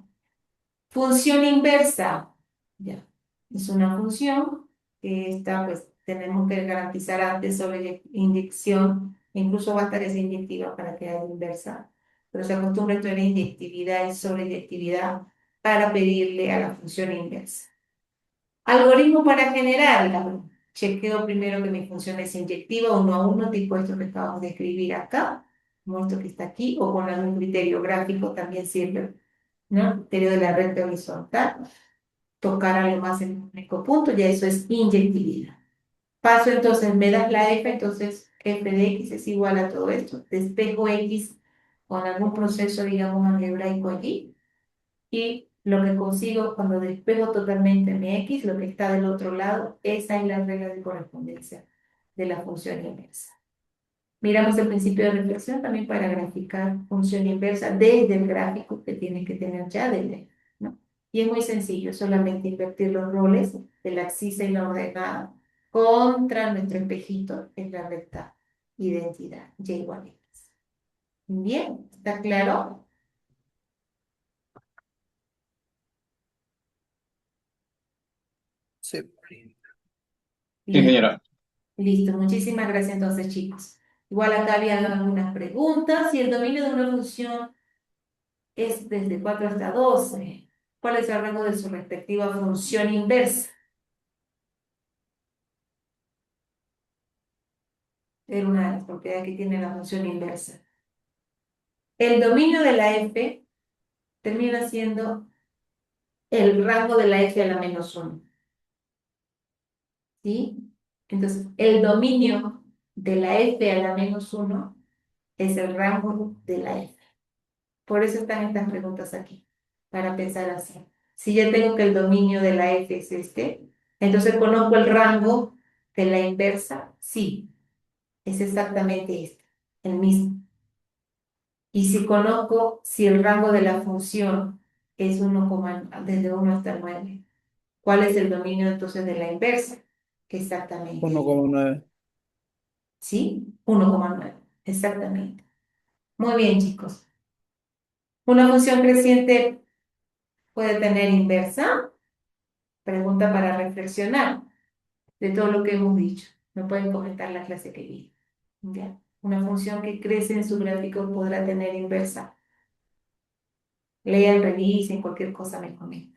Función inversa. Ya. Es una función que está, pues, tenemos que garantizar antes sobre inyección. Incluso va a estar esa inyectiva para que haya inversa. Pero se acostumbra esto en inyectividad y sobreyectividad para pedirle a la función inversa. Algoritmo para generarla. Chequeo primero que mi función es inyectiva, uno a uno, tipo esto que acabamos de escribir acá. como esto que está aquí, o con algún criterio gráfico también sirve, ¿no? El criterio de la recta horizontal, tocar algo más en un único punto, ya eso es inyectividad. Paso entonces, me das la f, entonces f de x es igual a todo esto. Despejo x con algún proceso, digamos, algebraico allí. Y lo que consigo cuando despejo totalmente mi x, lo que está del otro lado, esa es la regla de correspondencia de la función inversa. Miramos el principio de reflexión también para graficar función inversa desde el gráfico que tiene que tener ya desde, ¿no? Y es muy sencillo, solamente invertir los roles de la abscisa y la ordenada contra nuestro espejito en la recta identidad, y igual a x. Bien, ¿está claro? Sí. Sí, Listo. ingeniera. Listo, muchísimas gracias entonces, chicos. Igual acá había algunas preguntas. Si el dominio de una función es desde 4 hasta 12, ¿cuál es el rango de su respectiva función inversa? Era una de las propiedades que tiene la función inversa. El dominio de la f termina siendo el rango de la f a la menos 1. ¿Sí? Entonces, el dominio de la f a la menos 1 es el rango de la f. Por eso están estas preguntas aquí, para pensar así. Si ya tengo que el dominio de la f es este, entonces conozco el rango de la inversa, sí, es exactamente este, el mismo. Y si conozco si el rango de la función es desde 1 hasta 9, ¿cuál es el dominio entonces de la inversa? Exactamente, 1,9. ¿sí? 1,9, exactamente. Muy bien, chicos. ¿Una función creciente puede tener inversa? Pregunta para reflexionar de todo lo que hemos dicho. Me pueden comentar la clase que vi. ¿Ya? Una función que crece en su gráfico podrá tener inversa. Lean, revisen, cualquier cosa me comentan.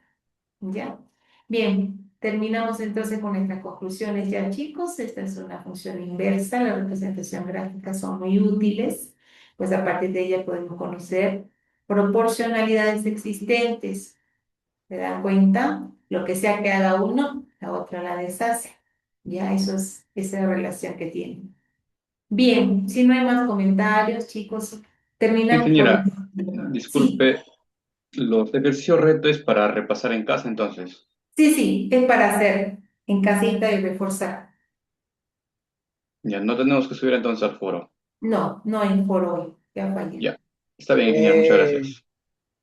¿Ya? Bien, terminamos entonces con nuestras conclusiones ya, chicos. Esta es una función inversa. La representación gráfica son muy útiles, pues a partir de ella podemos conocer proporcionalidades existentes. ¿Se dan cuenta? Lo que sea que haga uno, la otra la deshace. Ya, eso es esa relación que tienen. Bien, si no hay más comentarios, chicos, terminamos por Ingeniera, hoy. Sí, disculpe, los ejercicios reto es para repasar en casa entonces. sí, sí, es para hacer en casita y reforzar. Ya, no tenemos que subir entonces al foro. No, no hay por hoy, ya fallé. Ya, está bien, ingeniero, muchas gracias.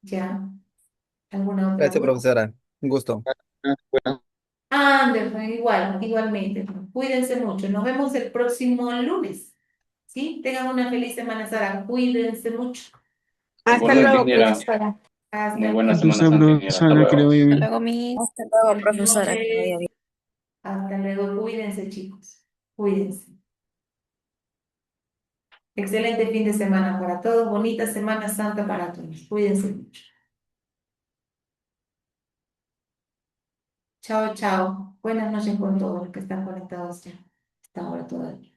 Ya, ¿alguna otra Gracias, duda? profesora. Un gusto. Anderson, igualmente. Cuídense mucho. Nos vemos el próximo lunes. ¿Sí? Tengan una feliz Semana Santa. Cuídense mucho. Hasta Igualmente, luego, ingeniera, profesora. muy Hasta buena luego. Semana Entonces, Santa, ingeniera. Hasta profesora, que le luego. vaya Hasta bien. luego, Miss. Hasta luego, Buenas profesora, que vaya noches. bien. Hasta luego. Cuídense, chicos. Cuídense. Excelente fin de semana para todos. Bonita Semana Santa para todos. Cuídense mucho. Chao, chao. Buenas noches con todos los que están conectados ya. Hasta ahora todavía.